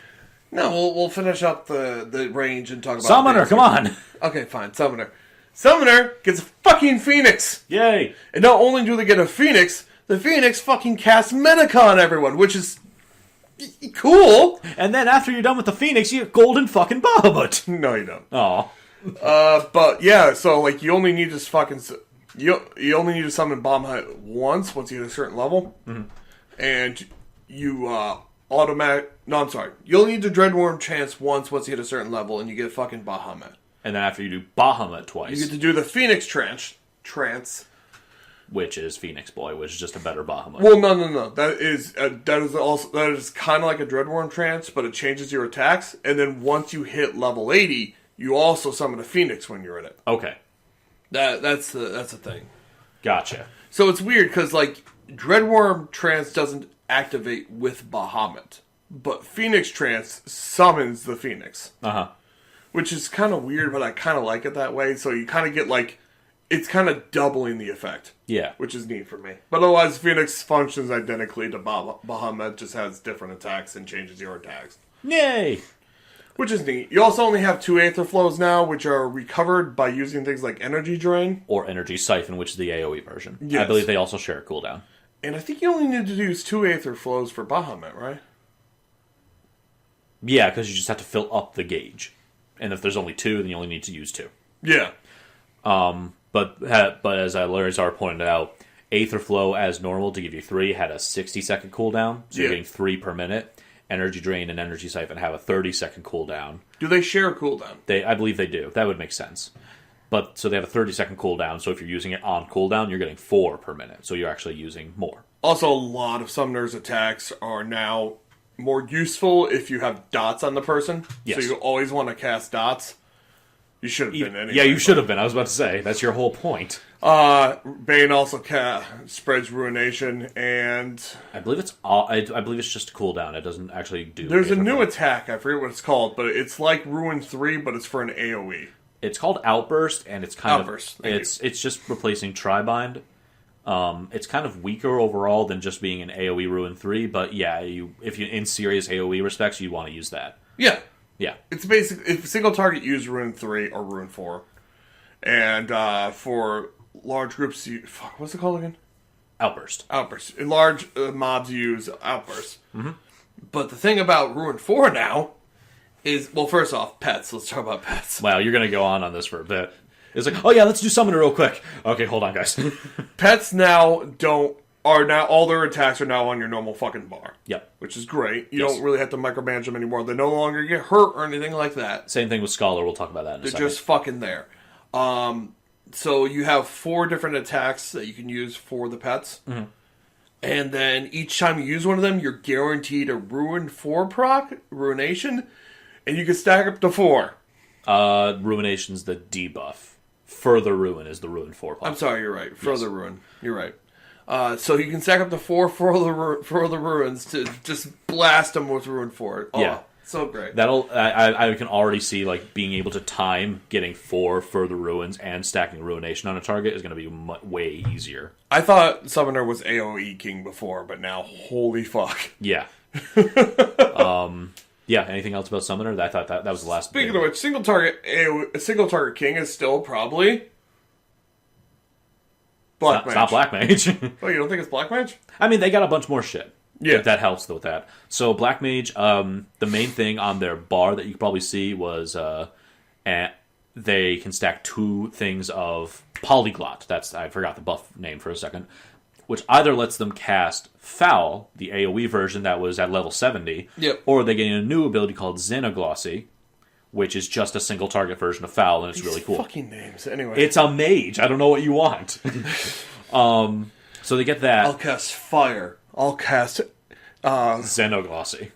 Speaker 1: No, we'll finish up the range and talk about
Speaker 2: Summoner. Come on.
Speaker 1: Okay, fine. Summoner. Summoner gets a fucking Phoenix.
Speaker 2: Yay!
Speaker 1: And not only do they get a Phoenix, the Phoenix fucking casts Medica on everyone, which is cool.
Speaker 2: And then after you're done with the Phoenix, you get Golden fucking Bahamut.
Speaker 1: No, you don't.
Speaker 2: Aw.
Speaker 1: But yeah, so like you only need to fucking you only need to summon Bahamut once you hit a certain level, and you automatic. No, I'm sorry. You'll need the Dreadworm chance once you hit a certain level, and you get fucking Bahamut.
Speaker 2: And then after you do Bahamut twice,
Speaker 1: you get to do the Phoenix trance,
Speaker 2: which is Phoenix Boy, which is just a better Bahamut.
Speaker 1: Well, no. That is kind of like a Dreadworm trance, but it changes your attacks. And then once you hit level 80, you also summon a Phoenix when you're in it.
Speaker 2: Okay,
Speaker 1: that's the thing.
Speaker 2: Gotcha.
Speaker 1: So it's weird because like Dreadworm trance doesn't activate with Bahamut. but Phoenix Trance summons the Phoenix.
Speaker 2: Uh-huh.
Speaker 1: Which is kind of weird, but I kind of like it that way. So you kind of get, like, it's kind of doubling the effect.
Speaker 2: Yeah.
Speaker 1: Which is neat for me. But otherwise, Phoenix functions identically to Bahamut, just has different attacks and changes your attacks.
Speaker 2: Yay!
Speaker 1: Which is neat. You also only have 2 Aether Flows now, which are recovered by using things like Energy Drain.
Speaker 2: Or Energy Siphon, which is the AoE version.
Speaker 1: Yes.
Speaker 2: I believe they also share a cooldown.
Speaker 1: And I think you only need to use 2 Aether Flows for Bahamut, right?
Speaker 2: Yeah, because you just have to fill up the gauge. And if there's only 2, then you only need to use 2.
Speaker 1: Yeah.
Speaker 2: But as Larizar pointed out, Aether Flow as normal to give you 3 had a 60-second cooldown, so you're getting 3 per minute. Energy Drain and Energy Siphon have a 30-second cooldown.
Speaker 1: Do they share a cooldown?
Speaker 2: I believe they do. That would make sense. But so they have a 30-second cooldown, so if you're using it on cooldown, you're getting 4 per minute, so you're actually using more.
Speaker 1: Also, a lot of Summoner's attacks are now more useful if you have dots on the person.
Speaker 2: Yes.
Speaker 1: So you always want to cast dots. You should have been anyway.
Speaker 2: Yeah, you should have been. I was about to say. That's your whole point.
Speaker 1: Bane also spreads Ruination, and
Speaker 2: I believe it's just a cooldown. It doesn't actually do.
Speaker 1: There's a new attack. I forget what it's called, but it's like Ruin 3, but it's for an AoE.
Speaker 2: It's called Outburst, and it's kind
Speaker 1: Outburst.
Speaker 2: of it's just replacing Tribind. It's kind of weaker overall than just being an AoE Ruin 3, but yeah, if you in serious AoE respects, you want to use that.
Speaker 1: Yeah.
Speaker 2: Yeah.
Speaker 1: It's basically if single target use Ruin 3 or Ruin 4. And for large groups, what's it called again?
Speaker 2: Outburst.
Speaker 1: Outburst. In large mobs use Outburst. Mm-hmm. But the thing about Ruin 4 now is, well, first off, pets. Let's talk about pets.
Speaker 2: Wow, you're going to go on this for a bit. It's like, oh yeah, let's do Summoner real quick. Okay, hold on, guys.
Speaker 1: Pets now all their attacks are now on your normal fucking bar.
Speaker 2: Yep.
Speaker 1: Which is great. You don't really have to micromanage them anymore. They no longer get hurt or anything like that.
Speaker 2: Same thing with Scholar. We'll talk about that in a second.
Speaker 1: They're just fucking there. So you have 4 different attacks that you can use for the pets. Mm-hmm. And then each time you use one of them, you're guaranteed a Ruin 4 proc, Ruination, and you can stack up to 4.
Speaker 2: Ruination's the debuff. Further Ruin is the Ruin 4 proc.
Speaker 1: I'm sorry, you're right. Further Ruin. You're right. So you can stack up to 4 for the ruins to just blast them with Ruin 4. Oh,
Speaker 2: yeah.
Speaker 1: So great.
Speaker 2: I can already see like being able to time getting 4 further ruins and stacking Ruination on a target is going to be way easier.
Speaker 1: I thought Summoner was AoE King before, but now, holy fuck.
Speaker 2: Yeah. Yeah. Anything else about Summoner? I thought that was the last.
Speaker 1: Speaking of which, single target King is still probably Black Mage.
Speaker 2: It's not Black Mage.
Speaker 1: Oh, you don't think it's Black Mage?
Speaker 2: I mean, they got a bunch more shit.
Speaker 1: Yeah.
Speaker 2: That helps with that. So Black Mage, the main thing on their bar that you could probably see was they can stack 2 things of Polyglot. I forgot the buff name for a second. Which either lets them cast Foul, the AoE version that was at level 70,
Speaker 1: yep.
Speaker 2: Or they get a new ability called Xenoglossy, which is just a single target version of Foul, and it's really cool.
Speaker 1: Fucking names, anyway.
Speaker 2: It's a mage. I don't know what you want. So they get that.
Speaker 1: I'll cast Fire. I'll cast
Speaker 2: Xenoglossy.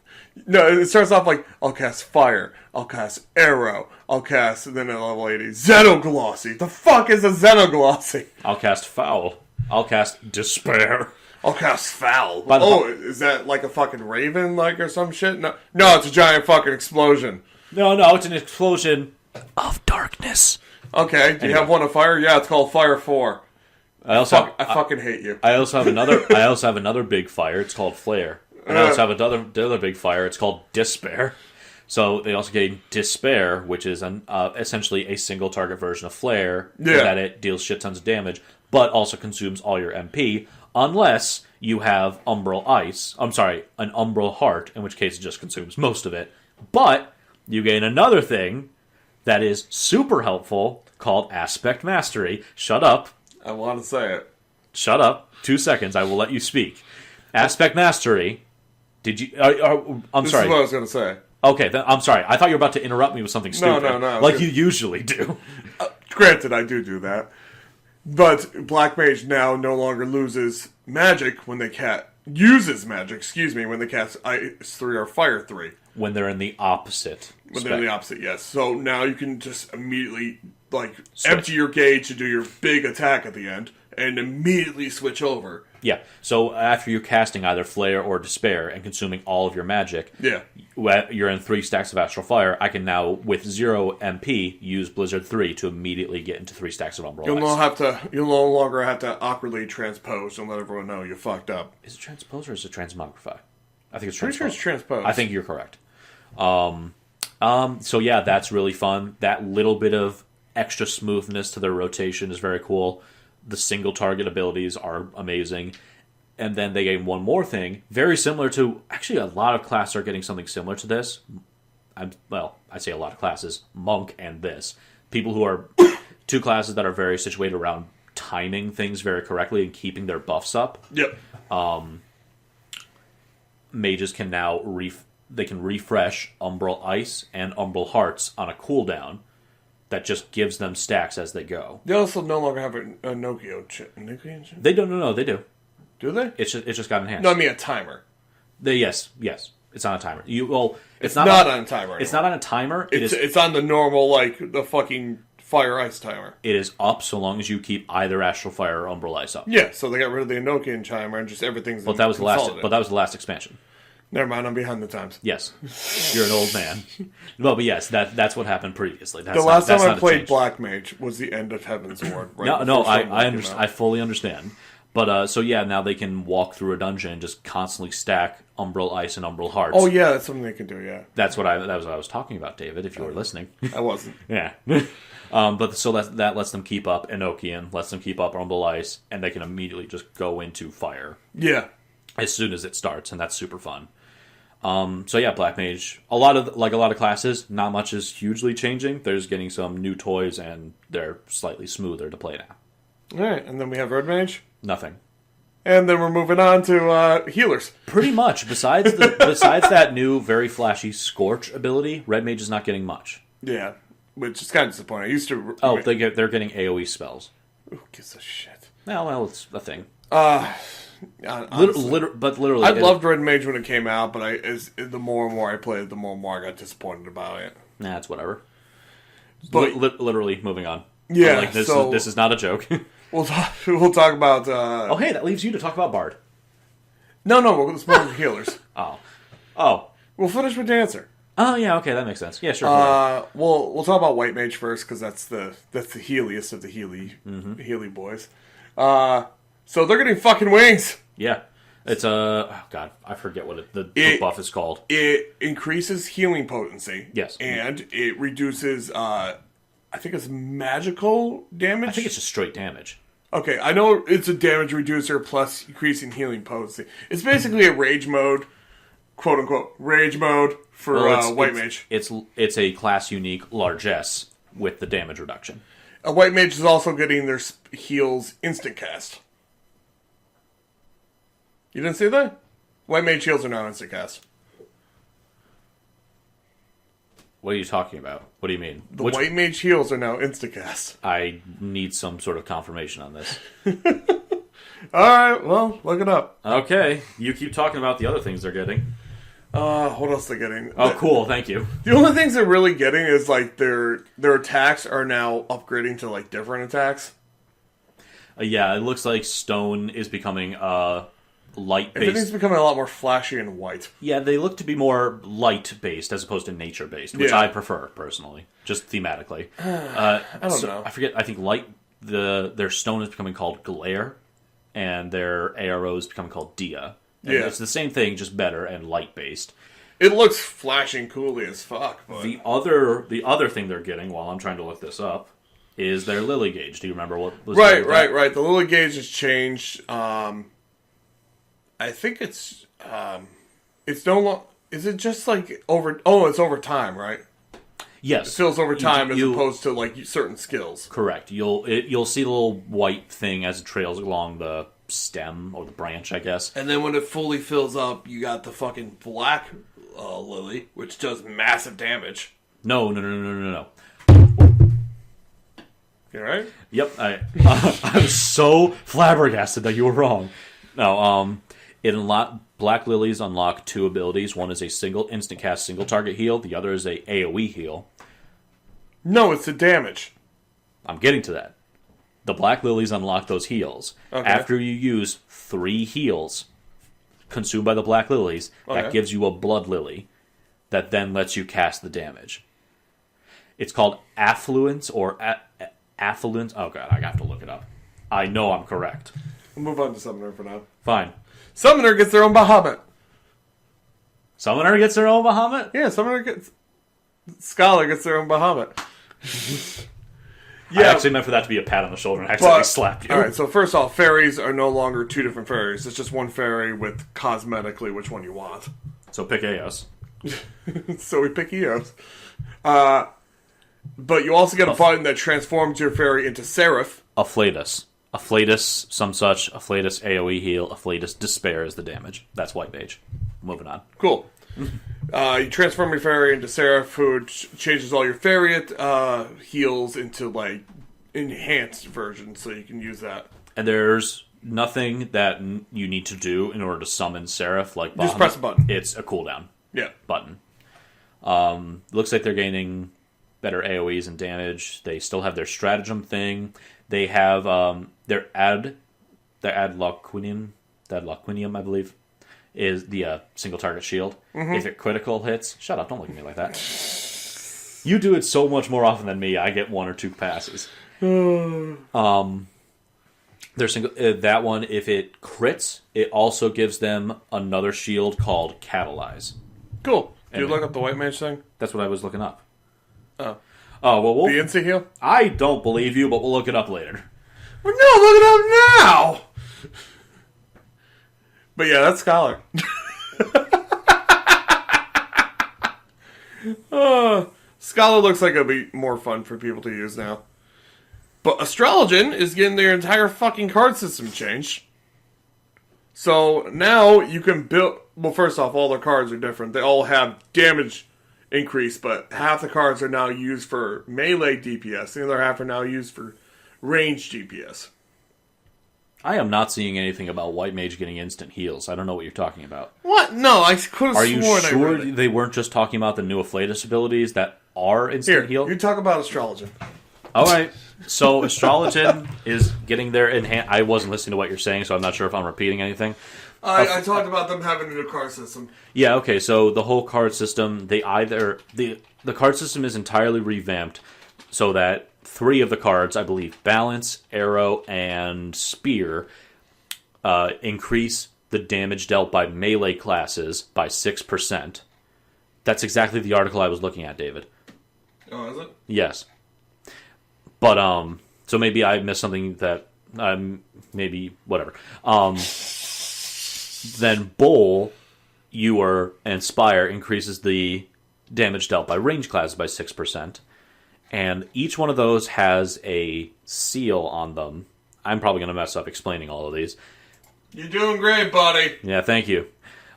Speaker 1: No, it starts off like, I'll cast Fire. I'll cast Arrow. I'll cast, and then at level 80, Xenoglossy. The fuck is a Xenoglossy?
Speaker 2: I'll cast Foul. I'll cast Despair.
Speaker 1: I'll cast Foul. Is that like a fucking raven, like, or some shit? No, it's a giant fucking explosion.
Speaker 2: No, it's an explosion of darkness.
Speaker 1: Okay, do you have one of fire? Yeah, it's called Fire 4. I fucking hate you.
Speaker 2: I also have another big fire. It's called Flare. And I also have the other big fire. It's called Despair. So they also get Despair, which is essentially a single target version of Flare.
Speaker 1: Yeah.
Speaker 2: That it deals shit tons of damage, but also consumes all your MP, unless you have Umbral Ice. I'm sorry, an Umbral Heart, in which case it just consumes most of it. But you gain another thing that is super helpful called Aspect Mastery. Shut up.
Speaker 1: I want to say it.
Speaker 2: Shut up. 2 seconds. I will let you speak. Aspect Mastery. Did you? I'm sorry.
Speaker 1: This is what I was going to say.
Speaker 2: Okay, I'm sorry. I thought you were about to interrupt me with something stupid.
Speaker 1: No.
Speaker 2: Like you usually do.
Speaker 1: Granted, I do that. But Black Mage now no longer loses magic when they uses magic, when they cast Ice 3 or Fire 3.
Speaker 2: When they're in the opposite.
Speaker 1: They're in the opposite, yes. So now you can just immediately, empty your gauge to do your big attack at the end, and immediately switch over.
Speaker 2: Yeah. So after you're casting either Flare or Despair and consuming all of your magic,
Speaker 1: Yeah.
Speaker 2: you're in 3 stacks of Astral Fire. I can now, with 0 MP, use Blizzard 3 to immediately get into 3 stacks of Umbral Ice.
Speaker 1: You'll no longer have to awkwardly transpose and let everyone know you fucked up.
Speaker 2: Is it transpose or is it transmogrify? I think it's
Speaker 1: Pretty
Speaker 2: transpose.
Speaker 1: sure it's transpose.
Speaker 2: I think you're correct. So yeah, that's really fun. That little bit of extra smoothness to their rotation is very cool. The single target abilities are amazing. And then they gain one more thing, very similar to... Actually, a lot of classes are getting something similar to this. I say a lot of classes. Monk and this. People who are... 2 classes that are very situated around timing things very correctly and keeping their buffs up.
Speaker 1: Yep.
Speaker 2: Mages can now... They can refresh Umbral Ice and Umbral Hearts on a cooldown that just gives them stacks as they go.
Speaker 1: They also no longer have a Nokia chip.
Speaker 2: They don't. No, they do.
Speaker 1: Do they?
Speaker 2: It just got enhanced.
Speaker 1: No, I mean a timer.
Speaker 2: Yes, it's on a timer. It's
Speaker 1: not on a timer anymore.
Speaker 2: It's not on a timer.
Speaker 1: It's on the normal, like, the fucking Fire Ice timer.
Speaker 2: It is up so long as you keep either Astral Fire or Umbral Ice up.
Speaker 1: Yeah, so they got rid of the Enochian timer and just everything's
Speaker 2: But that was the last expansion.
Speaker 1: Never mind, I'm behind the times.
Speaker 2: Yes, you're an old man. Well, but yes, that's what happened previously.
Speaker 1: The last time I played Black Mage was the end of Heaven's Ward. Right
Speaker 2: I fully understand. But so yeah, now they can walk through a dungeon and just constantly stack Umbral Ice and Umbral Hearts.
Speaker 1: Oh yeah, that's something they can do. Yeah,
Speaker 2: that was what I was talking about, David. If you were listening,
Speaker 1: I wasn't.
Speaker 2: Yeah. But so that lets them keep up Enochian, lets them keep up Umbral Ice, and they can immediately just go into fire.
Speaker 1: Yeah.
Speaker 2: As soon as it starts, and that's super fun. So yeah, Black Mage. A lot of classes, not much is hugely changing. They're just getting some new toys, and they're slightly smoother to play now.
Speaker 1: All right, and then we have Red Mage.
Speaker 2: Nothing.
Speaker 1: And then we're moving on to healers.
Speaker 2: Pretty much. Besides that new very flashy Scorch ability, Red Mage is not getting much.
Speaker 1: Yeah, which is kind of disappointing. I used to.
Speaker 2: They're getting AOE spells.
Speaker 1: Who gives a shit?
Speaker 2: Well, it's a thing.
Speaker 1: Literally, I loved Red Mage when it came out, but the more and more I played, the more and more I got disappointed about it.
Speaker 2: Nah, it's whatever.
Speaker 1: But
Speaker 2: literally, moving on.
Speaker 1: Yeah,
Speaker 2: this is not a joke.
Speaker 1: We'll talk about.
Speaker 2: Hey, that leaves you to talk about Bard.
Speaker 1: No, let's move on to healers.
Speaker 2: Oh.
Speaker 1: We'll finish with Dancer.
Speaker 2: Oh yeah, okay, that makes sense. Yeah, sure.
Speaker 1: We'll talk about White Mage first because that's the healiest of the Healy boys. So they're getting fucking wings.
Speaker 2: Yeah. It's God, I forget what the buff is called.
Speaker 1: It increases healing potency.
Speaker 2: Yes.
Speaker 1: And it reduces, I think it's magical damage?
Speaker 2: I think it's just straight damage.
Speaker 1: Okay, I know it's a damage reducer plus increasing healing potency. It's basically a rage mode, quote-unquote, rage mode for White Mage.
Speaker 2: It's a class-unique largesse with the damage reduction.
Speaker 1: A White Mage is also getting their heals instant cast. You didn't see that? White Mage heals are now instant cast.
Speaker 2: What are you talking about? What do you mean?
Speaker 1: The White Mage heals are now instant cast.
Speaker 2: I need some sort of confirmation on this.
Speaker 1: Alright, well, look it up.
Speaker 2: Okay, you keep talking about the other things they're getting.
Speaker 1: What else they're getting?
Speaker 2: Oh, cool, thank you.
Speaker 1: The only things they're really getting is, like, their attacks are now upgrading to, like, different attacks.
Speaker 2: Yeah, it looks like Stone is becoming, light-based.
Speaker 1: Everything's becoming a lot more flashy and white.
Speaker 2: Yeah, they look to be more light-based as opposed to nature-based, which I prefer, personally, just thematically.
Speaker 1: I don't know.
Speaker 2: I forget, I think their Stone is becoming called Glare, and their ARO is becoming called Dia. And it's the same thing, just better and light-based.
Speaker 1: It looks flashing coolly as fuck. But...
Speaker 2: The other thing they're getting, while I'm trying to look this up, is their Lily Gauge. Do you remember what was
Speaker 1: Right. The Lily Gauge has changed. I think it's no longer... Is it just like over... Oh, it's over time, right?
Speaker 2: Yes.
Speaker 1: It fills over time as opposed to like certain skills.
Speaker 2: Correct. You'll see the little white thing as it trails along the stem or the branch, I guess.
Speaker 1: And then when it fully fills up, you got the fucking black lily, which does massive damage.
Speaker 2: No.
Speaker 1: You alright?
Speaker 2: Yep. I'm so flabbergasted that you were wrong. No, Black Lilies unlock 2 abilities. One is a single instant cast, single target heal. The other is a AoE heal.
Speaker 1: No, it's the damage.
Speaker 2: I'm getting to that. The Black Lilies unlock those heals.
Speaker 1: Okay.
Speaker 2: After you use 3 heals consumed by the Black Lilies, that gives you a Blood Lily that then lets you cast the damage. It's called Affluence or Affluence. Oh, God, I have to look it up. I know I'm correct.
Speaker 1: We'll move on to Summoner for now.
Speaker 2: Fine.
Speaker 1: Summoner gets their own Bahamut.
Speaker 2: Summoner gets their own Bahamut?
Speaker 1: Yeah, Summoner gets... Scholar gets their own Bahamut.
Speaker 2: I actually meant for that to be a pat on the shoulder and accidentally slap you.
Speaker 1: Alright, so first off, fairies are no longer 2 different fairies. It's just one fairy with cosmetically which one you want.
Speaker 2: So pick Eos.
Speaker 1: So we pick Eos. But you also get a button that transforms your fairy into Seraph.
Speaker 2: Afflatus. Afflatus, some such. Afflatus AoE heal. Afflatus Despair is the damage. That's White Mage. Moving on.
Speaker 1: Cool. You transform your fairy into Seraph, who changes all your fairy heals into, like, enhanced versions, so you can use that.
Speaker 2: And there's nothing that you need to do in order to summon Seraph, like Bahamut.
Speaker 1: Just press a button.
Speaker 2: It's a cooldown button. Looks like they're gaining better AoEs and damage. They still have their stratagem thing. They have their ad loquinium, I believe, is the single target shield. Mm-hmm. If it critical hits, shut up! Don't look at me like that. You do it so much more often than me. I get 1 or 2 passes. Their single that one, if it crits, it also gives them another shield called Catalyze.
Speaker 1: Cool. Did you look up the White Mage thing?
Speaker 2: That's what I was looking up.
Speaker 1: Oh,
Speaker 2: well,
Speaker 1: the insta heal?
Speaker 2: I don't believe you, but we'll look it up later.
Speaker 1: Well, no, look it up now! But yeah, that's Scholar. Scholar looks like it'll be more fun for people to use now. But Astrologian is getting their entire fucking card system changed. So now you can build... Well, first off, all their cards are different. They all have damage increase, but half the cards are now used for melee DPS. The other half are now used for range DPS.
Speaker 2: I am not seeing anything about White Mage getting instant heals. I don't know what you're talking about.
Speaker 1: What? No, I could have sworn
Speaker 2: Are you
Speaker 1: I
Speaker 2: sure
Speaker 1: read it.
Speaker 2: they weren't just talking about the new Afflatus abilities that are instant heal?
Speaker 1: You talk about Astrologian.
Speaker 2: Alright, so Astrologian is getting their enhanced... I wasn't listening to what you're saying, so I'm not sure if I'm repeating anything.
Speaker 1: I talked about them having a new card system.
Speaker 2: Yeah, okay, so the whole card system, they either... The card system is entirely revamped so that 3 of the cards, I believe, Balance, Arrow, and Spear, increase the damage dealt by melee classes by 6%. That's exactly the article I was looking at, David.
Speaker 1: Oh, is it?
Speaker 2: Yes. But, so maybe I missed something that, maybe, whatever. Then Bowl, Ewer, and Spire increases the damage dealt by range classes by 6%. And each one of those has a seal on them. I'm probably going to mess up explaining all of these.
Speaker 1: You're doing great, buddy.
Speaker 2: Yeah, thank you.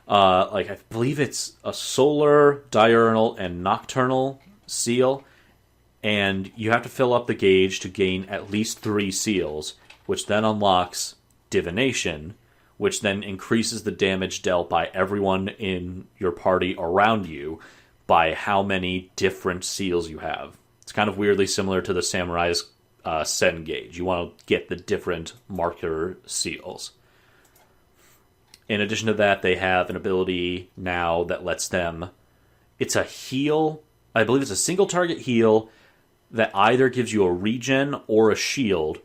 Speaker 2: I believe it's a solar, diurnal, and nocturnal seal. And you have to fill up the gauge to gain at least 3 seals, which then unlocks Divination, which then increases the damage dealt by everyone in your party around you by how many different seals you have. It's kind of weirdly similar to the Samurai's Sen gauge. You want to get the different marker seals. In addition to that, they have an ability now that lets them... It's a heal. I believe it's a single target heal that either gives you a regen or a shield,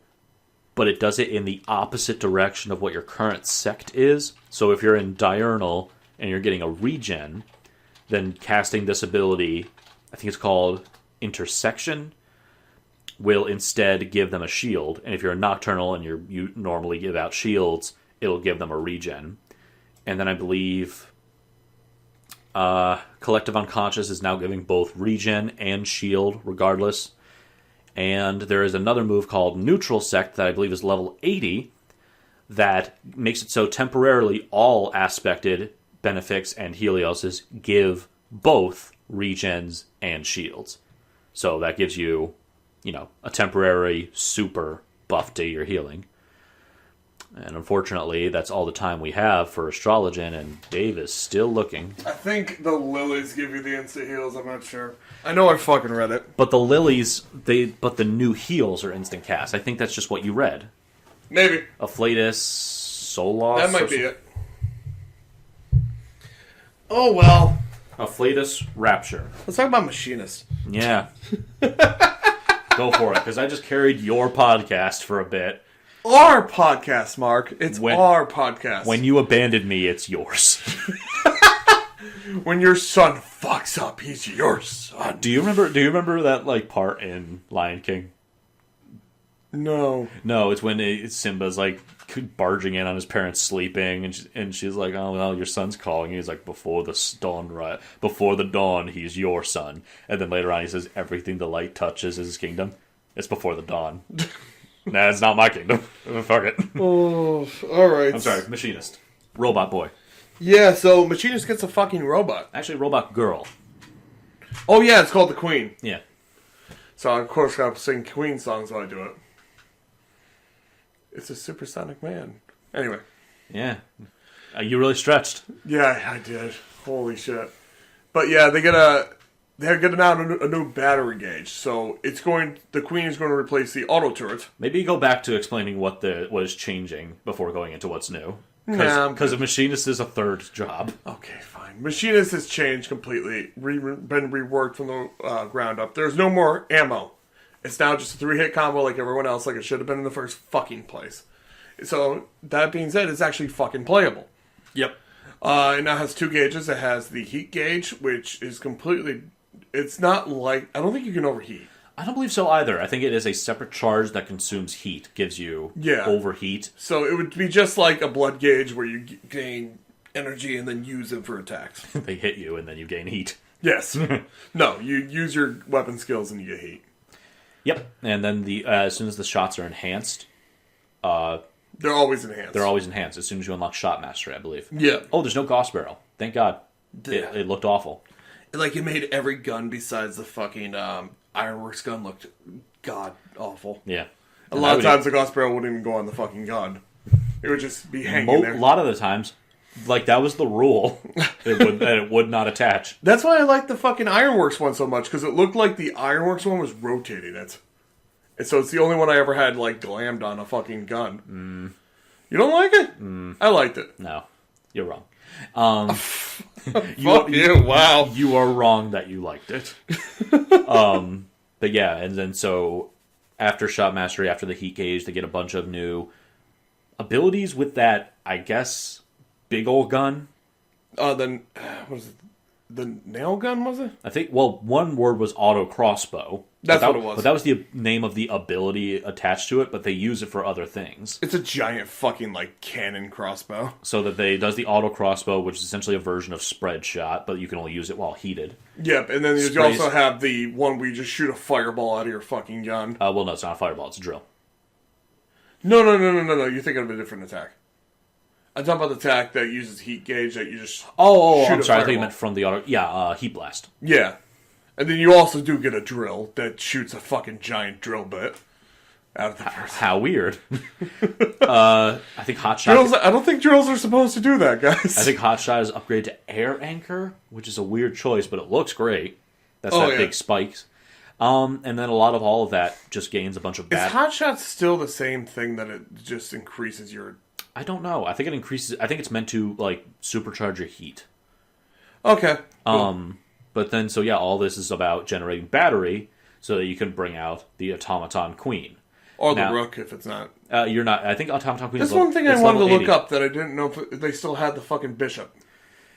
Speaker 2: but it does it in the opposite direction of what your current sect is. So if you're in Diurnal and you're getting a regen, then casting this ability, I think it's called Intersection, will instead give them a shield. And if you're a Nocturnal and you normally give out shields, it'll give them a regen. And then I believe Collective Unconscious is now giving both regen and shield regardless. And there is another move called Neutral Sect that I believe is level 80 that makes it so temporarily all aspected Benefics and Helioses give both regens and shields. So that gives you, a temporary super buff to your healing. And unfortunately, that's all the time we have for Astrologen, and Dave is still looking.
Speaker 1: I think the lilies give you the instant heals. I'm not sure. I know I fucking read it.
Speaker 2: But the lilies, but the new heals are instant cast. I think that's just what you read.
Speaker 1: Maybe.
Speaker 2: Afflatus, Solos.
Speaker 1: That might be it. Oh, well.
Speaker 2: Afflatus, Rapture.
Speaker 1: Let's talk about Machinist.
Speaker 2: Yeah. Go for it, because I just carried your podcast for a bit.
Speaker 1: Our podcast, Mark. It's our podcast.
Speaker 2: When you abandoned me, it's yours.
Speaker 1: When your son fucks up, he's your son.
Speaker 2: Do you remember that part in Lion King?
Speaker 1: No.
Speaker 2: No, it's when Simba's barging in on his parents sleeping, and she's like, "Oh well, your son's calling." He's like, "Before the dawn, he's your son." And then later on, he says, "Everything the light touches is his kingdom." It's before the dawn. Nah, it's not my kingdom. Fuck it.
Speaker 1: Oh, all right.
Speaker 2: I'm sorry, Machinist, Robot Boy.
Speaker 1: Yeah, so Machinist gets a fucking robot.
Speaker 2: Actually, Robot Girl.
Speaker 1: Oh yeah, it's called the Queen.
Speaker 2: Yeah.
Speaker 1: So I, of course, gotta sing Queen songs while I do it. It's a supersonic man. Anyway.
Speaker 2: Yeah. You really stretched.
Speaker 1: Yeah, I did. Holy shit. But yeah, they're getting out a new battery gauge. So the Queen is going to replace the auto turret.
Speaker 2: Maybe go back to explaining what is changing before going into what's new. Because a Machinist is a third job.
Speaker 1: Okay, fine. Machinist has changed completely. Been reworked from the ground up. There's no more ammo. It's now just a 3-hit combo like everyone else, like it should have been in the first fucking place. So, that being said, it's actually fucking playable.
Speaker 2: Yep.
Speaker 1: It now has 2 gauges. It has the heat gauge, which is completely... It's not like... I don't think you can overheat.
Speaker 2: I don't believe so either. I think it is a separate charge that consumes heat, gives you overheat.
Speaker 1: So it would be just like a blood gauge where you gain energy and then use it for attacks.
Speaker 2: They hit you and then you gain heat.
Speaker 1: Yes. No, you use your weapon skills and you get heat.
Speaker 2: Yep. And then as soon as the shots are enhanced...
Speaker 1: they're always enhanced.
Speaker 2: They're always enhanced as soon as you unlock Shot Mastery, I believe.
Speaker 1: Yeah.
Speaker 2: Oh, there's no Gauss Barrel. Thank God.
Speaker 1: Yeah.
Speaker 2: It looked awful.
Speaker 1: It made every gun besides the fucking Ironworks gun looked god awful.
Speaker 2: Yeah.
Speaker 1: A lot of times the Gauss Barrel wouldn't even go on the fucking gun. It would just be hanging there.
Speaker 2: A lot of the times, that was the rule. It would not attach.
Speaker 1: That's why I like the fucking Ironworks one so much, because it looked like the Ironworks one was rotating it. And so it's the only one I ever had, glammed on a fucking gun. Mm. You don't like it? I liked it.
Speaker 2: No. You're wrong.
Speaker 1: Fuck you, wow.
Speaker 2: You are wrong that you liked it. But yeah, and then so after Shot Mastery, after the Heat Gauge, they get a bunch of new abilities with that, I guess, big old gun.
Speaker 1: Then, what was it? The nail gun, was it?
Speaker 2: I think, one word was auto crossbow.
Speaker 1: That's what it was.
Speaker 2: But that was the name of the ability attached to it, but they use it for other things.
Speaker 1: It's a giant fucking, cannon crossbow.
Speaker 2: So that it does the auto crossbow, which is essentially a version of spread shot, but you can only use it while heated.
Speaker 1: Yep, and then you also have the one where you just shoot a fireball out of your fucking gun.
Speaker 2: No, it's not a fireball, it's a drill.
Speaker 1: No. You're thinking of a different attack. I'm talking about the attack that uses heat gauge that you just
Speaker 2: I'm sorry, I thought you meant from the auto... Yeah, Heat Blast.
Speaker 1: Yeah. And then you also do get a drill that shoots a fucking giant drill bit out of the person.
Speaker 2: How weird. I think Hot Shot...
Speaker 1: I don't think drills are supposed to do that, guys.
Speaker 2: I think Hot Shot is upgraded to Air Anchor, which is a weird choice, but it looks great. That's big spikes. And then all of that just gains a bunch of...
Speaker 1: Is Hot Shot still the same thing that it just increases your...
Speaker 2: I don't know. I think it increases... I think it's meant to, supercharge your heat.
Speaker 1: Okay. Cool.
Speaker 2: But then, all this is about generating battery so that you can bring out the Automaton Queen.
Speaker 1: Or the Rook, if it's not.
Speaker 2: You're not... I think Automaton Queen
Speaker 1: is... That's one thing I wanted to look up that I didn't know if they still had the fucking Bishop.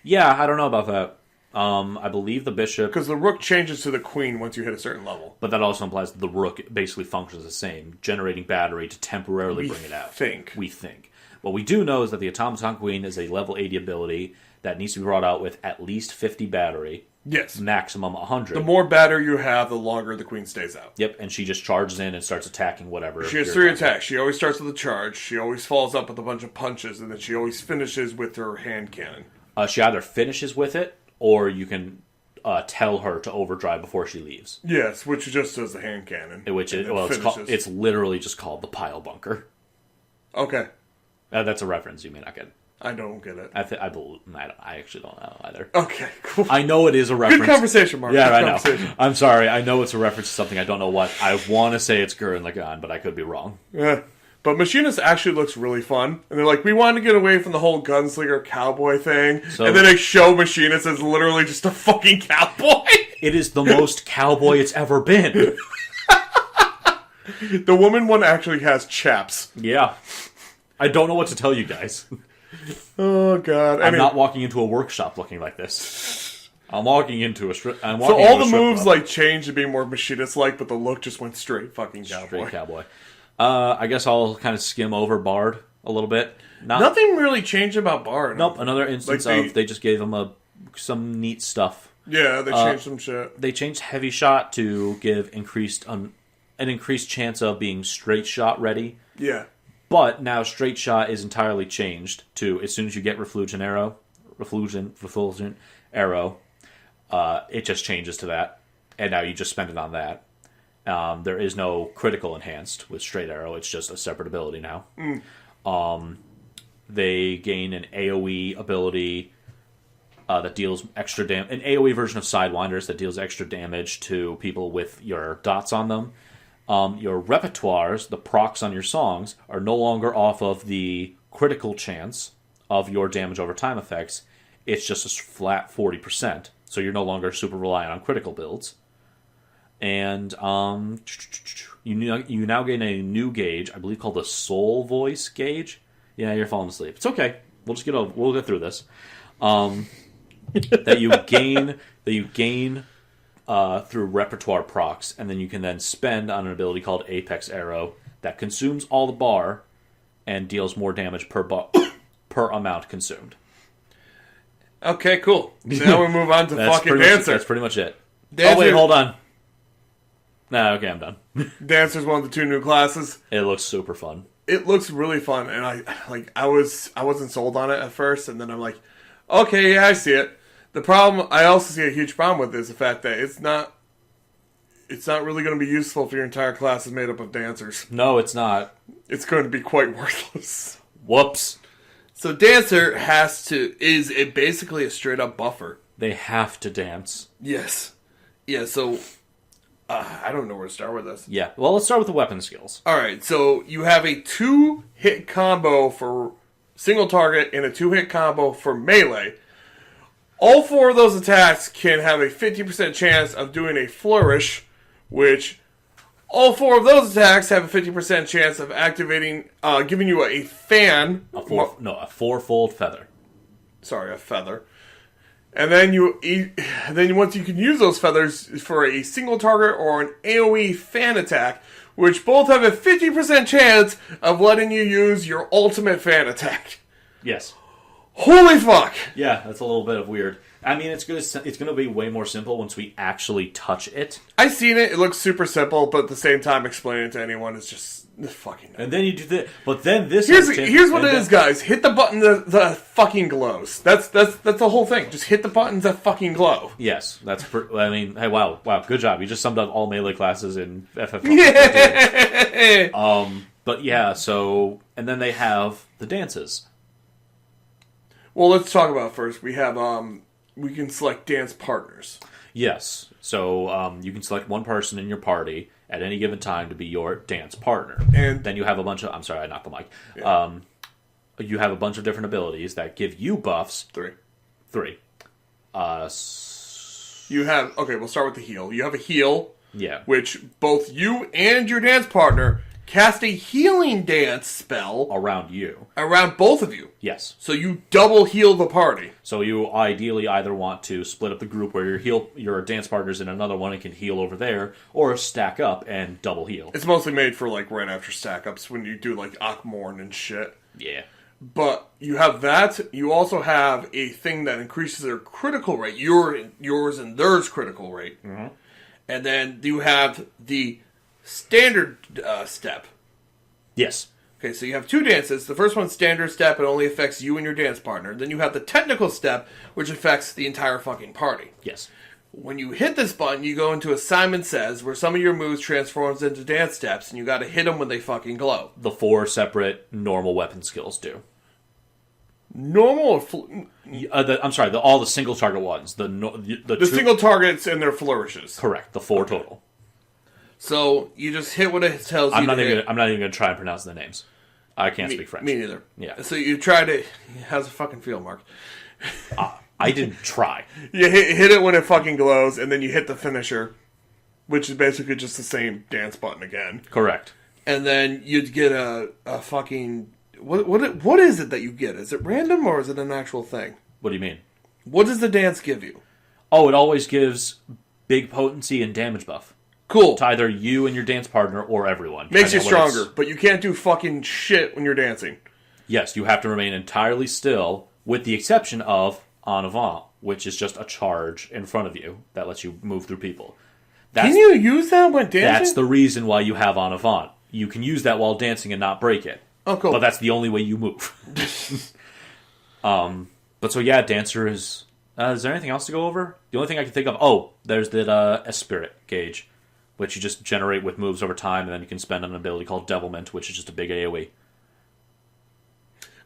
Speaker 2: Yeah, I don't know about that. I believe the Bishop...
Speaker 1: Because the Rook changes to the Queen once you hit a certain level.
Speaker 2: But that also implies that the Rook basically functions the same, generating battery to temporarily bring it out. We think. What we do know is that the Automaton Queen is a level 80 ability that needs to be brought out with at least 50 battery.
Speaker 1: Yes.
Speaker 2: Maximum 100.
Speaker 1: The more battery you have, the longer the Queen stays out.
Speaker 2: Yep, and she just charges in and starts attacking whatever.
Speaker 1: She has 3 attacks. She always starts with a charge. She always follows up with a bunch of punches, and then she always finishes with her hand cannon.
Speaker 2: She either finishes with it, or you can tell her to overdrive before she leaves.
Speaker 1: Yes, which just does the hand cannon.
Speaker 2: Which is, it's literally just called the pile bunker.
Speaker 1: Okay.
Speaker 2: That's a reference you may not get.
Speaker 1: I don't get it.
Speaker 2: I actually don't know either.
Speaker 1: Okay, cool.
Speaker 2: I know it is a reference.
Speaker 1: Good conversation, Mark.
Speaker 2: Yeah,
Speaker 1: Good
Speaker 2: I
Speaker 1: conversation.
Speaker 2: know. I'm sorry. I know it's a reference to something. I don't know what. I want to say it's Gurren Lagann, but I could be wrong.
Speaker 1: Yeah. But Machinist actually looks really fun. And they're like, we wanted to get away from the whole gunslinger cowboy thing. And then they show Machinist as literally just a fucking cowboy.
Speaker 2: It is the most cowboy it's ever been.
Speaker 1: The woman one actually has chaps.
Speaker 2: Yeah. I don't know what to tell you guys.
Speaker 1: Oh, God.
Speaker 2: I'm not walking into a workshop looking like this. I'm walking into a strip. So
Speaker 1: all the moves like changed to be more Machinist-like, but the look just went straight fucking cowboy.
Speaker 2: Straight cowboy. I guess I'll kind of skim over Bard a little bit.
Speaker 1: Nothing really changed about Bard.
Speaker 2: Nope. Another instance of they just gave him some neat stuff.
Speaker 1: Yeah, they changed some shit.
Speaker 2: They changed Heavy Shot to give an increased chance of being straight shot ready.
Speaker 1: Yeah.
Speaker 2: But now straight shot is entirely changed to as soon as you get refulgent arrow, it just changes to that, and now you just spend it on that. There is no critical enhanced with straight arrow; it's just a separate ability now. They gain an AOE ability that deals extra damage, an AOE version of Sidewinders that deals extra damage to people with your dots on them. Your repertoires, the procs on your songs, are no longer off of the critical chance of your damage over time effects. It's just a flat 40%. So you're no longer super reliant on critical builds. And you now gain a new gauge, I believe called the Soul Voice gauge. Yeah, you're falling asleep. It's okay. We'll get through this. That you gain through repertoire procs, and then you can then spend on an ability called Apex Arrow that consumes all the bar and deals more damage per amount consumed.
Speaker 1: Okay, cool. Now we move on to fucking Dancer.
Speaker 2: That's pretty much it.
Speaker 1: Dancer.
Speaker 2: Oh wait, hold on. Nah, okay, I'm done.
Speaker 1: Dancer's one of the two new classes.
Speaker 2: It looks super fun.
Speaker 1: It looks really fun, and I wasn't sold on it at first, and then I'm like, okay, yeah, I see it. The problem, I also see a huge problem with is the fact that it's not really going to be useful if your entire class is made up of dancers.
Speaker 2: No, it's not.
Speaker 1: It's going to be quite worthless.
Speaker 2: Whoops.
Speaker 1: So Dancer is basically a straight up buffer.
Speaker 2: They have to dance.
Speaker 1: Yes. Yeah, so I don't know where to start with this.
Speaker 2: Yeah, well, let's start with the weapon skills.
Speaker 1: Alright, so you have a 2-hit combo for single target and a 2-hit combo for melee. All 4 of those attacks can have a 50% chance of doing a flourish, which all 4 of those attacks have a 50% chance of activating, giving you a fan.
Speaker 2: A fourfold feather.
Speaker 1: Sorry, a feather. And then once you can use those feathers for a single target or an AoE fan attack, which both have a 50% chance of letting you use your ultimate fan attack.
Speaker 2: Yes.
Speaker 1: Holy fuck!
Speaker 2: Yeah, that's a little bit of weird. I mean, it's gonna be way more simple once we actually touch it.
Speaker 1: I've seen it. It looks super simple, but at the same time, explaining it to anyone is just fucking.
Speaker 2: And then you do that, but then this.
Speaker 1: Here's what it is, guys. Hit the button that fucking glows. That's the whole thing. Just hit the buttons that fucking glow.
Speaker 2: Yes, I mean, hey, wow, good job. You just summed up all melee classes in FFXIV.
Speaker 1: Yeah.
Speaker 2: But yeah, so and then they have the dances.
Speaker 1: Well, let's talk about it first. We have we can select dance partners.
Speaker 2: Yes, so you can select one person in your party at any given time to be your dance partner,
Speaker 1: and then
Speaker 2: you have a bunch of. I'm sorry, I knocked the mic. Yeah. You have a bunch of different abilities that give you buffs. Three.
Speaker 1: You have we'll start with the heal. You have a heal.
Speaker 2: Yeah.
Speaker 1: Which both you and your dance partner cast a healing dance spell
Speaker 2: around you.
Speaker 1: Around both of you.
Speaker 2: Yes.
Speaker 1: So you double heal the party.
Speaker 2: So you ideally either want to split up the group where your dance partner's in another one and can heal over there, or stack up and double heal.
Speaker 1: It's mostly made for like right after stack ups when you do like Akmorn and shit.
Speaker 2: Yeah.
Speaker 1: But you have that. You also have a thing that increases their critical rate. Yours and theirs critical rate.
Speaker 2: Mm-hmm.
Speaker 1: And then you have the standard step.
Speaker 2: Yes.
Speaker 1: Okay, so you have 2 dances. The first one's standard step. It only affects you and your dance partner. Then you have the technical step, which affects the entire fucking party.
Speaker 2: Yes.
Speaker 1: When you hit this button, you go into a Simon Says, where some of your moves transforms into dance steps, and you gotta hit them when they fucking glow.
Speaker 2: The 4 separate normal weapon skills do.
Speaker 1: Normal or...
Speaker 2: I'm sorry, all the single target ones. The
Speaker 1: single targets and their flourishes.
Speaker 2: Correct, the 4 total.
Speaker 1: So, you just hit what it tells you
Speaker 2: I'm not even going to try and pronounce the names. I can't speak French.
Speaker 1: Me neither.
Speaker 2: Yeah.
Speaker 1: So you try to... How's it fucking feel, Mark?
Speaker 2: I didn't try.
Speaker 1: You hit it when it fucking glows, and then you hit the finisher, which is basically just the same dance button again.
Speaker 2: Correct.
Speaker 1: And then you'd get a fucking... What is it that you get? Is it random, or is it an actual thing?
Speaker 2: What do you mean?
Speaker 1: What does the dance give you?
Speaker 2: Oh, it always gives big potency and damage buff.
Speaker 1: Cool.
Speaker 2: To either you and your dance partner or everyone.
Speaker 1: Makes you stronger, but you can't do fucking shit when you're dancing.
Speaker 2: Yes, you have to remain entirely still, with the exception of en avant, which is just a charge in front of you that lets you move through people.
Speaker 1: Can you use that when dancing?
Speaker 2: That's the reason why you have en avant. You can use that while dancing and not break it.
Speaker 1: Oh, cool.
Speaker 2: But that's the only way you move. But so yeah, Dancer is... is there anything else to go over? The only thing I can think of... there's that Esprit gauge, which you just generate with moves over time, and then you can spend on an ability called Devilment, which is just a big AoE.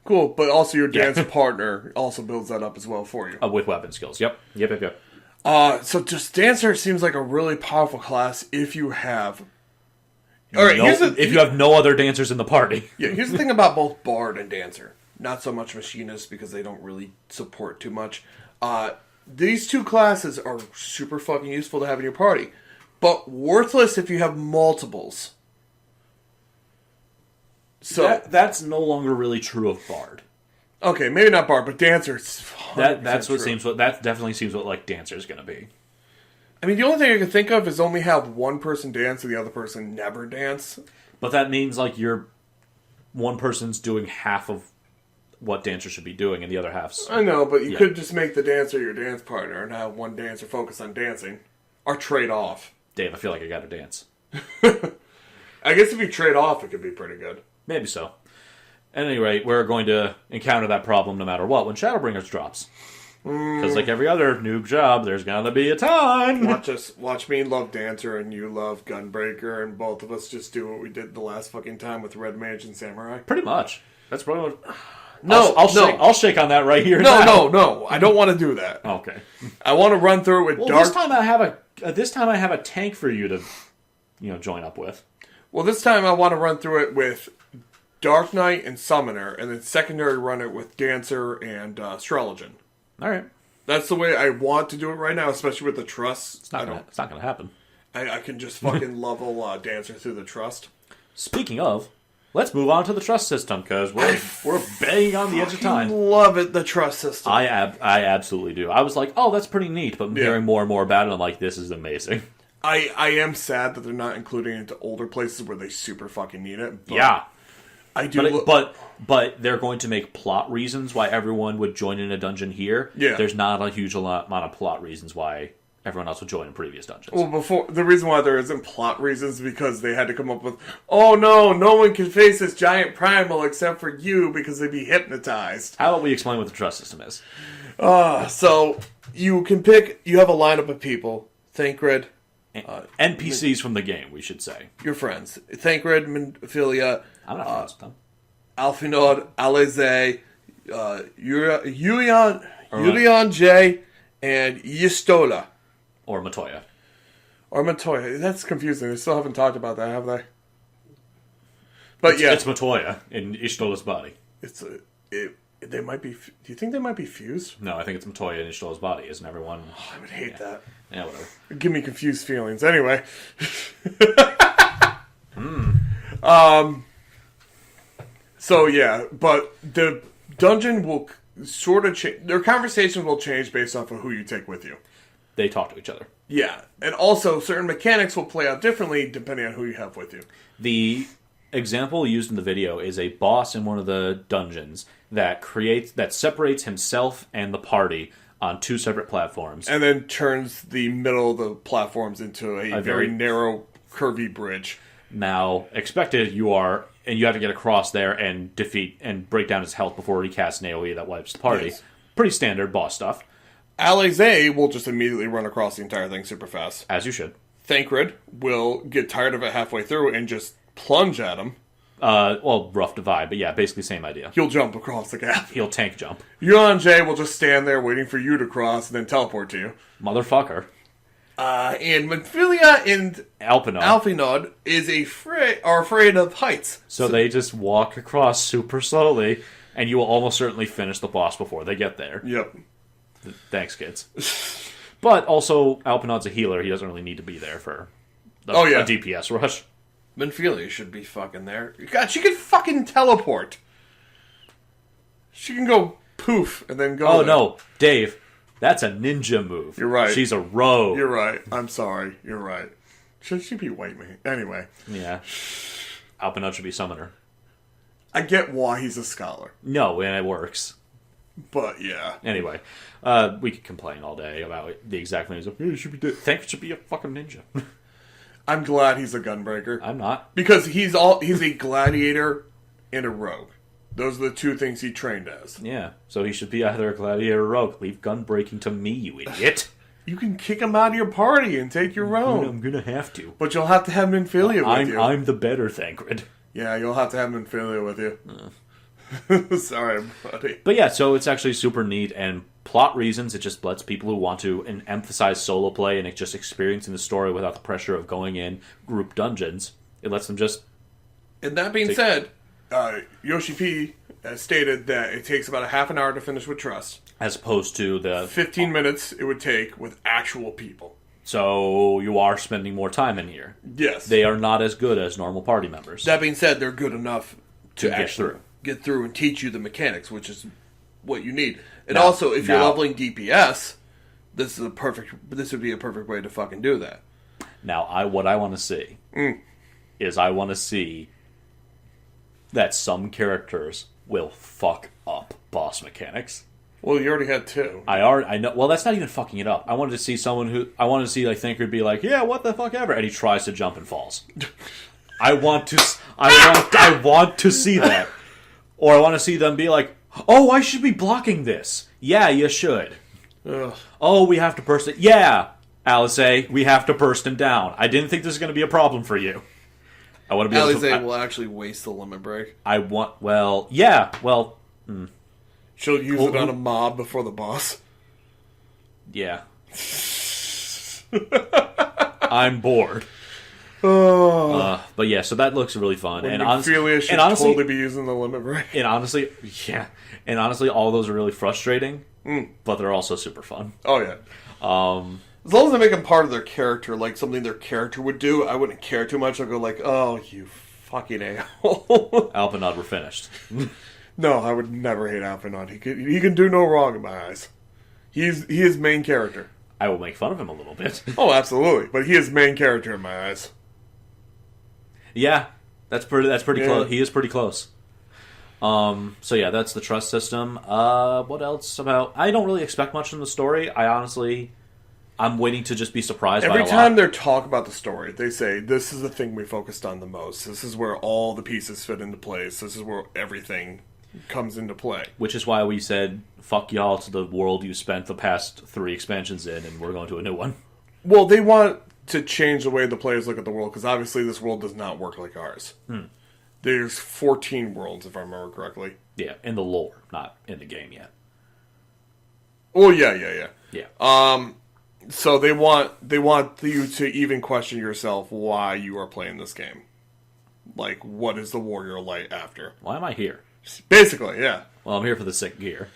Speaker 1: Cool, but also your dance partner also builds that up as well for you.
Speaker 2: With weapon skills, yep.
Speaker 1: So just Dancer seems like a really powerful class if you have... Alright,
Speaker 2: if you have no other dancers in the party.
Speaker 1: Yeah, here's the thing about both Bard and Dancer. Not so much Machinist, because they don't really support too much. These two classes are super fucking useful to have in your party, but worthless if you have multiples. So
Speaker 2: that's no longer really true of Bard.
Speaker 1: Okay, maybe not Bard, but Dancer.
Speaker 2: That's what seems. That definitely seems what like Dancer is going to be.
Speaker 1: I mean, the only thing I can think of is only have one person dance and the other person never dance.
Speaker 2: But that means like one person's doing half of what Dancer should be doing, and the other half's...
Speaker 1: I know, but you could just make the dancer your dance partner and have one dancer focus on dancing. Or trade off.
Speaker 2: Dave, I feel like I gotta dance.
Speaker 1: I guess if you trade off, it could be pretty good.
Speaker 2: Maybe so. At any rate, we're going to encounter that problem no matter what when Shadowbringers drops. Because like every other noob job, there's gonna be a time.
Speaker 1: Watch me love Dancer and you love Gunbreaker, and both of us just do what we did the last fucking time with Red Mage and Samurai.
Speaker 2: Pretty much. That's probably what...
Speaker 1: I'll
Speaker 2: shake on that right here.
Speaker 1: No. I don't want to do that.
Speaker 2: Okay.
Speaker 1: I want to run through it with Dark...
Speaker 2: This time I have a tank for you to, join up with.
Speaker 1: Well, this time I want to run through it with Dark Knight and Summoner, and then secondary run it with Dancer and Streligion.
Speaker 2: All right.
Speaker 1: That's the way I want to do it right now, especially with the Trust.
Speaker 2: It's not going to happen.
Speaker 1: I can just fucking level Dancer through the Trust.
Speaker 2: Speaking of, let's move on to the Trust system, because we're banging on the edge of time.
Speaker 1: I love it, the Trust system.
Speaker 2: I absolutely do. I was like, oh, that's pretty neat, but hearing more and more about it, I'm like, this is amazing.
Speaker 1: I am sad that they're not including it into older places where they super fucking need it. But
Speaker 2: yeah.
Speaker 1: I do.
Speaker 2: But they're going to make plot reasons why everyone would join in a dungeon here.
Speaker 1: Yeah.
Speaker 2: There's not a huge amount of plot reasons why everyone else would join in previous dungeons.
Speaker 1: Well, the reason why there isn't plot reasons is because they had to come up with, oh no one can face this giant primal except for you because they'd be hypnotized.
Speaker 2: How about we explain what the Trust system is?
Speaker 1: So you can pick, you have a lineup of people, Thancred.
Speaker 2: NPCs from the game, we should say.
Speaker 1: Your friends. Thancred, Minfilia.
Speaker 2: I'm not friends with them.
Speaker 1: Alfinod, Alize, Yulian J, and Yistola.
Speaker 2: Or Matoya.
Speaker 1: That's confusing. They still haven't talked about that, have they? But
Speaker 2: it's Matoya in Ishtola's body.
Speaker 1: They might be... Do you think they might be fused?
Speaker 2: No, I think it's Matoya in Ishtola's body. Isn't everyone...
Speaker 1: Oh, I would hate that.
Speaker 2: Yeah, whatever.
Speaker 1: Give me confused feelings. Anyway. So, yeah. But the dungeon will sort of change... Their conversations will change based off of who you take with you.
Speaker 2: They talk to each other.
Speaker 1: Yeah. And also, certain mechanics will play out differently depending on who you have with you.
Speaker 2: The example used in the video is a boss in one of the dungeons that separates himself and the party on two separate platforms.
Speaker 1: And then turns the middle of the platforms into a very narrow, curvy bridge.
Speaker 2: Now, expected, you have to get across there and defeat and break down his health before he casts an AoE that wipes the party. Yes. Pretty standard boss stuff.
Speaker 1: Alize will just immediately run across the entire thing super fast.
Speaker 2: As you should.
Speaker 1: Thancred will get tired of it halfway through and just plunge at him.
Speaker 2: Well, rough divide, but yeah, basically same idea.
Speaker 1: He'll jump across the gap.
Speaker 2: He'll tank jump.
Speaker 1: Yuan Jay will just stand there waiting for you to cross and then teleport to you.
Speaker 2: Motherfucker.
Speaker 1: And Manphilia and Alphinaud are afraid of heights.
Speaker 2: So they just walk across super slowly, and you will almost certainly finish the boss before they get there.
Speaker 1: Yep.
Speaker 2: Thanks, kids. But also, Alphinaud's a healer. He doesn't really need to be there for a DPS rush.
Speaker 1: Manphilia should be fucking there. God, she can fucking teleport. She can go poof and then go.
Speaker 2: Oh, no. Dave, that's a ninja move.
Speaker 1: You're right.
Speaker 2: She's a rogue.
Speaker 1: You're right. I'm sorry. You're right. Should she be white man? Anyway.
Speaker 2: Yeah. Alphinaud should be summoner.
Speaker 1: I get why he's a scholar.
Speaker 2: No, and it works.
Speaker 1: But, yeah.
Speaker 2: Anyway, we could complain all day about the exact things. It should be Thancred should be a fucking ninja.
Speaker 1: I'm glad he's a gunbreaker.
Speaker 2: I'm not.
Speaker 1: Because he's a gladiator and a rogue. Those are the two things he trained as.
Speaker 2: Yeah, so he should be either a gladiator or rogue. Leave gunbreaking to me, you idiot.
Speaker 1: You can kick him out of your party and take your own.
Speaker 2: I'm gonna have to.
Speaker 1: But you'll have to have Manphilia with you.
Speaker 2: I'm the better Thancred.
Speaker 1: Yeah, you'll have to have Manphilia with you. Sorry, buddy.
Speaker 2: But yeah, so it's actually super neat, and plot reasons, it just lets people who want to emphasize solo play and just experiencing the story without the pressure of going in group dungeons. It lets them just...
Speaker 1: And that being said, Yoshi P has stated that it takes about a half an hour to finish with Trust.
Speaker 2: As opposed to the...
Speaker 1: 15 minutes it would take with actual people.
Speaker 2: So you are spending more time in here.
Speaker 1: Yes.
Speaker 2: They are not as good as normal party members.
Speaker 1: That being said, they're good enough to actually
Speaker 2: get
Speaker 1: through and teach you the mechanics, which is what you need. And also, if you're leveling DPS, this would be a perfect way to fucking do that.
Speaker 2: Now, what I want to see is I want to see that some characters will fuck up boss mechanics.
Speaker 1: Well, you already had two.
Speaker 2: I know. Well, that's not even fucking it up. I wanted to see like Thinker be like, yeah, what the fuck ever, and he tries to jump and falls. I want to see that, or I want to see them be like, oh, I should be blocking this. Yeah, you should.
Speaker 1: Ugh.
Speaker 2: Oh, we have to burst it. Yeah, Alice, we have to burst him down. I didn't think this was going to be a problem for you. I want to be
Speaker 1: Alice will actually waste the limit break. She'll use it on a mob before the boss.
Speaker 2: Yeah. I'm bored.
Speaker 1: Oh.
Speaker 2: But yeah, so that looks really fun.
Speaker 1: And honestly, should totally be using the limit break.
Speaker 2: And honestly, all those are really frustrating, but they're also super fun.
Speaker 1: Oh yeah. As long as they make them part of their character, like something their character would do, I wouldn't care too much. I'll go like, oh, you fucking a-hole.
Speaker 2: Alphinaud, we're finished.
Speaker 1: No, I would never hate Alphinaud. He can do no wrong in my eyes. He is main character.
Speaker 2: I will make fun of him a little bit.
Speaker 1: Oh, absolutely. But he is main character in my eyes.
Speaker 2: Yeah, that's pretty close. He is pretty close. So yeah, that's the trust system. What else about... I don't really expect much from the story. I'm waiting to just be surprised by a lot.
Speaker 1: Every time they talk about the story, they say, this is the thing we focused on the most. This is where all the pieces fit into place. This is where everything comes into play.
Speaker 2: Which is why we said, fuck y'all to the world you spent the past 3 expansions in, and we're going to a new one.
Speaker 1: Well, they want to change the way the players look at the world, because obviously this world does not work like ours. There's 14 worlds, if I remember correctly.
Speaker 2: Yeah, in the lore, not in the game yet.
Speaker 1: Oh, yeah.
Speaker 2: Yeah.
Speaker 1: So they want you to even question yourself why you are playing this game. Like, what is the warrior light after?
Speaker 2: Why am I here?
Speaker 1: Basically, yeah.
Speaker 2: Well, I'm here for the sick gear.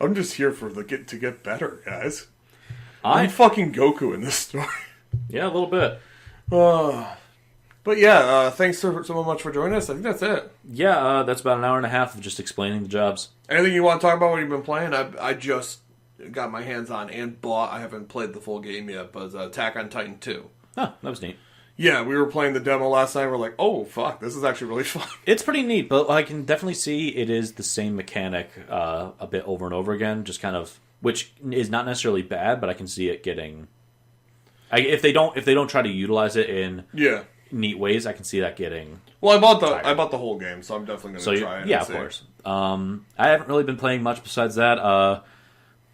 Speaker 1: I'm just here to get better, guys. I'm fucking Goku in this story.
Speaker 2: Yeah, a little bit.
Speaker 1: But yeah, thanks so much for joining us. I think that's it.
Speaker 2: Yeah, that's about an hour and a half of just explaining the jobs.
Speaker 1: Anything you want to talk about what you've been playing? I just got my hands on and bought. I haven't played the full game yet, but Attack on Titan 2.
Speaker 2: Oh, that was neat.
Speaker 1: Yeah, we were playing the demo last night. We're like, oh, fuck, this is actually really fun.
Speaker 2: It's pretty neat, but I can definitely see it is the same mechanic a bit over and over again, just kind of, which is not necessarily bad, but I can see it getting... If they don't try to utilize it in neat ways, I can see that getting...
Speaker 1: Well, I bought the whole game, so I'm definitely going to try it.
Speaker 2: Yeah, of course. I haven't really been playing much besides that.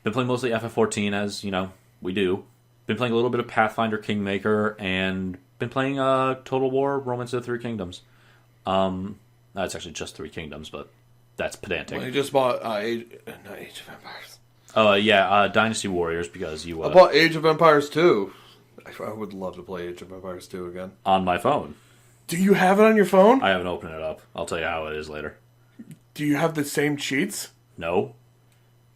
Speaker 2: Been playing mostly FF14 as, we do. Been playing a little bit of Pathfinder Kingmaker, and been playing Total War Romance of the Three Kingdoms. It's actually just Three Kingdoms, but that's pedantic.
Speaker 1: Well, you just bought Age of Empires.
Speaker 2: Dynasty Warriors, because you...
Speaker 1: I bought Age of Empires 2. I would love to play Age of Empires 2 again.
Speaker 2: On my phone.
Speaker 1: Do you have it on your phone?
Speaker 2: I haven't opened it up. I'll tell you how it is later.
Speaker 1: Do you have the same cheats?
Speaker 2: No.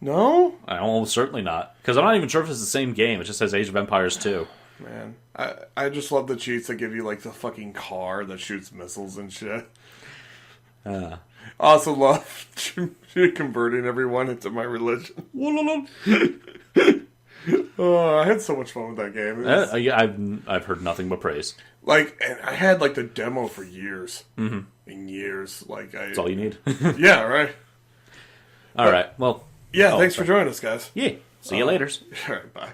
Speaker 1: No?
Speaker 2: I almost certainly not. Because I'm not even sure if it's the same game. It just says Age of Empires 2.
Speaker 1: Man, I just love the cheats that give you, like, the fucking car that shoots missiles and shit. I also love converting everyone into my religion. Oh, I had so much fun with that game.
Speaker 2: I've heard nothing but praise.
Speaker 1: Like, and I had, like, the demo for years. Mm-hmm. In years. Like,
Speaker 2: That's all you need.
Speaker 1: Yeah, right.
Speaker 2: All right, well...
Speaker 1: Yeah, thanks for joining us, guys.
Speaker 2: Yeah, see you later.
Speaker 1: All right, bye.